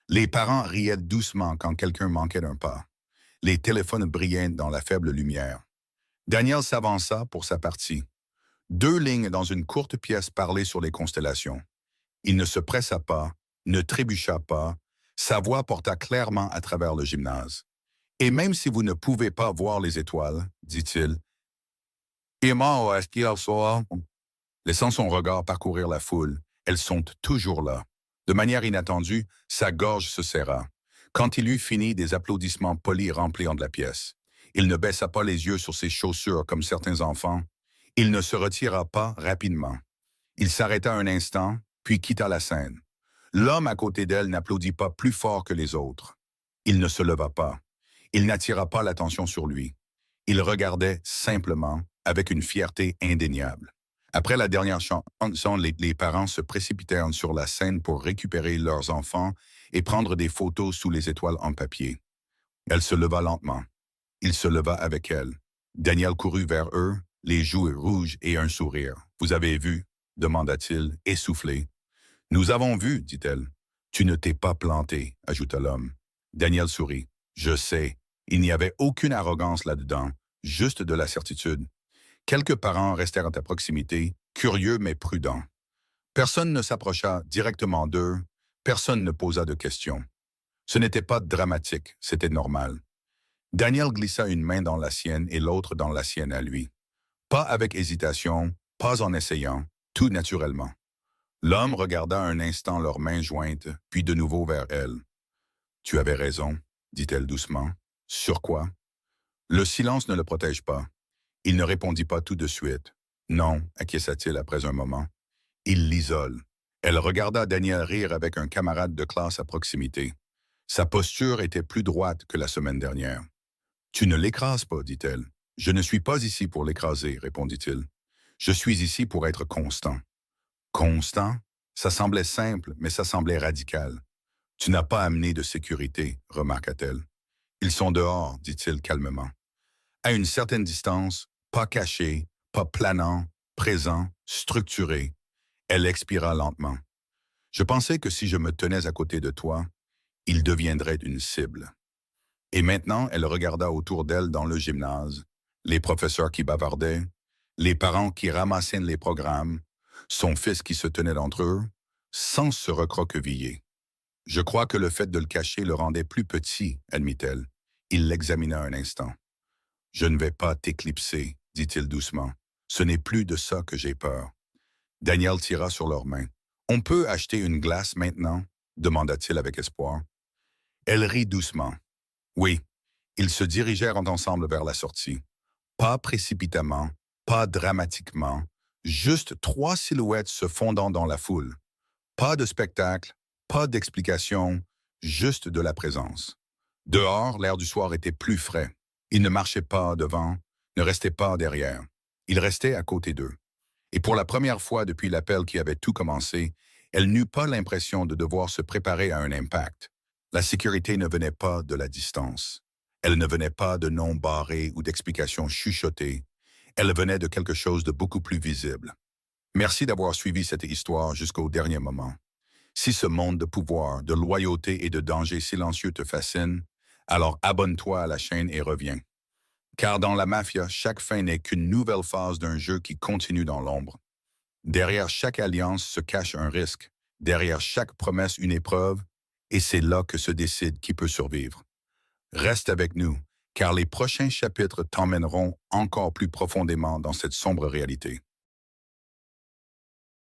Les parents riaient doucement quand quelqu'un manquait d'un pas. Les téléphones brillaient dans la faible lumière. Daniel s'avança pour sa partie. 2 lignes dans une courte pièce parlaient sur les constellations. Il ne se pressa pas, ne trébucha pas, sa voix porta clairement à travers le gymnase. Et même si vous ne pouvez pas voir les étoiles, dit-il, laissant son regard parcourir la foule, elles sont toujours là. De manière inattendue, sa gorge se serra. Quand il eut fini, des applaudissements polis remplirent de la pièce. Il ne baissa pas les yeux sur ses chaussures comme certains enfants. Il ne se retira pas rapidement. Il s'arrêta un instant, puis quitta la scène. L'homme à côté d'elle n'applaudit pas plus fort que les autres. Il ne se leva pas. Il n'attira pas l'attention sur lui. Il regardait simplement, avec une fierté indéniable. Après la dernière chanson, les parents se précipitèrent sur la scène pour récupérer leurs enfants et prendre des photos sous les étoiles en papier. Elle se leva lentement. Il se leva avec elle. Daniel courut vers eux, les joues rouges et un sourire. « Vous avez vu ?» demanda-t-il, essoufflé. « Nous avons vu, dit-elle. « Tu ne t'es pas planté, ajouta l'homme. Daniel sourit. « Je sais. » Il n'y avait aucune arrogance là-dedans, juste de la certitude. Quelques parents restèrent à proximité, curieux mais prudents. Personne ne s'approcha directement d'eux, personne ne posa de questions. Ce n'était pas dramatique, c'était normal. Daniel glissa une main dans la sienne et l'autre dans la sienne à lui. Pas avec hésitation, pas en essayant, tout naturellement. L'homme regarda un instant leurs mains jointes, puis de nouveau vers elle. « Tu avais raison, » dit-elle doucement. « Sur quoi? » Le silence ne le protège pas. Il ne répondit pas tout de suite. « Non, » acquiesça-t-il après un moment. Il l'isole. Elle regarda Daniel rire avec un camarade de classe à proximité. Sa posture était plus droite que la semaine dernière. « Tu ne l'écrases pas, dit-elle. « Je ne suis pas ici pour l'écraser, répondit-il. Je suis ici pour être constant. » Constant? Ça semblait simple, mais ça semblait radical. « Tu n'as pas amené de sécurité, remarqua-t-elle. Ils sont dehors, dit-il calmement. À une certaine distance, pas caché, pas planant, présent, structuré. Elle expira lentement. Je pensais que si je me tenais à côté de toi, il deviendrait une cible. Et maintenant, elle regarda autour d'elle dans le gymnase, les professeurs qui bavardaient, les parents qui ramassaient les programmes, son fils qui se tenait d'entre eux, sans se recroqueviller. Je crois que le fait de le cacher le rendait plus petit, admit-elle. Il l'examina un instant. Je ne vais pas t'éclipser, dit-il doucement. Ce n'est plus de ça que j'ai peur. Daniel tira sur leurs mains. On peut acheter une glace maintenant? Demanda-t-il avec espoir. Elle rit doucement. Oui. Ils se dirigèrent ensemble vers la sortie. Pas précipitamment, pas dramatiquement, juste 3 silhouettes se fondant dans la foule. Pas de spectacle, pas d'explication, juste de la présence. Dehors, l'air du soir était plus frais. Il ne marchait pas devant, ne restait pas derrière. Il restait à côté d'eux. Et pour la première fois depuis l'appel qui avait tout commencé, elle n'eut pas l'impression de devoir se préparer à un impact. La sécurité ne venait pas de la distance. Elle ne venait pas de noms barrés ou d'explications chuchotées. Elle venait de quelque chose de beaucoup plus visible. Merci d'avoir suivi cette histoire jusqu'au dernier moment. Si ce monde de pouvoir, de loyauté et de danger silencieux te fascine, alors abonne-toi à la chaîne et reviens. Car dans la mafia, chaque fin n'est qu'une nouvelle phase d'un jeu qui continue dans l'ombre. Derrière chaque alliance se cache un risque, derrière chaque promesse une épreuve, et c'est là que se décide qui peut survivre. Reste avec nous, car les prochains chapitres t'emmèneront encore plus profondément dans cette sombre réalité.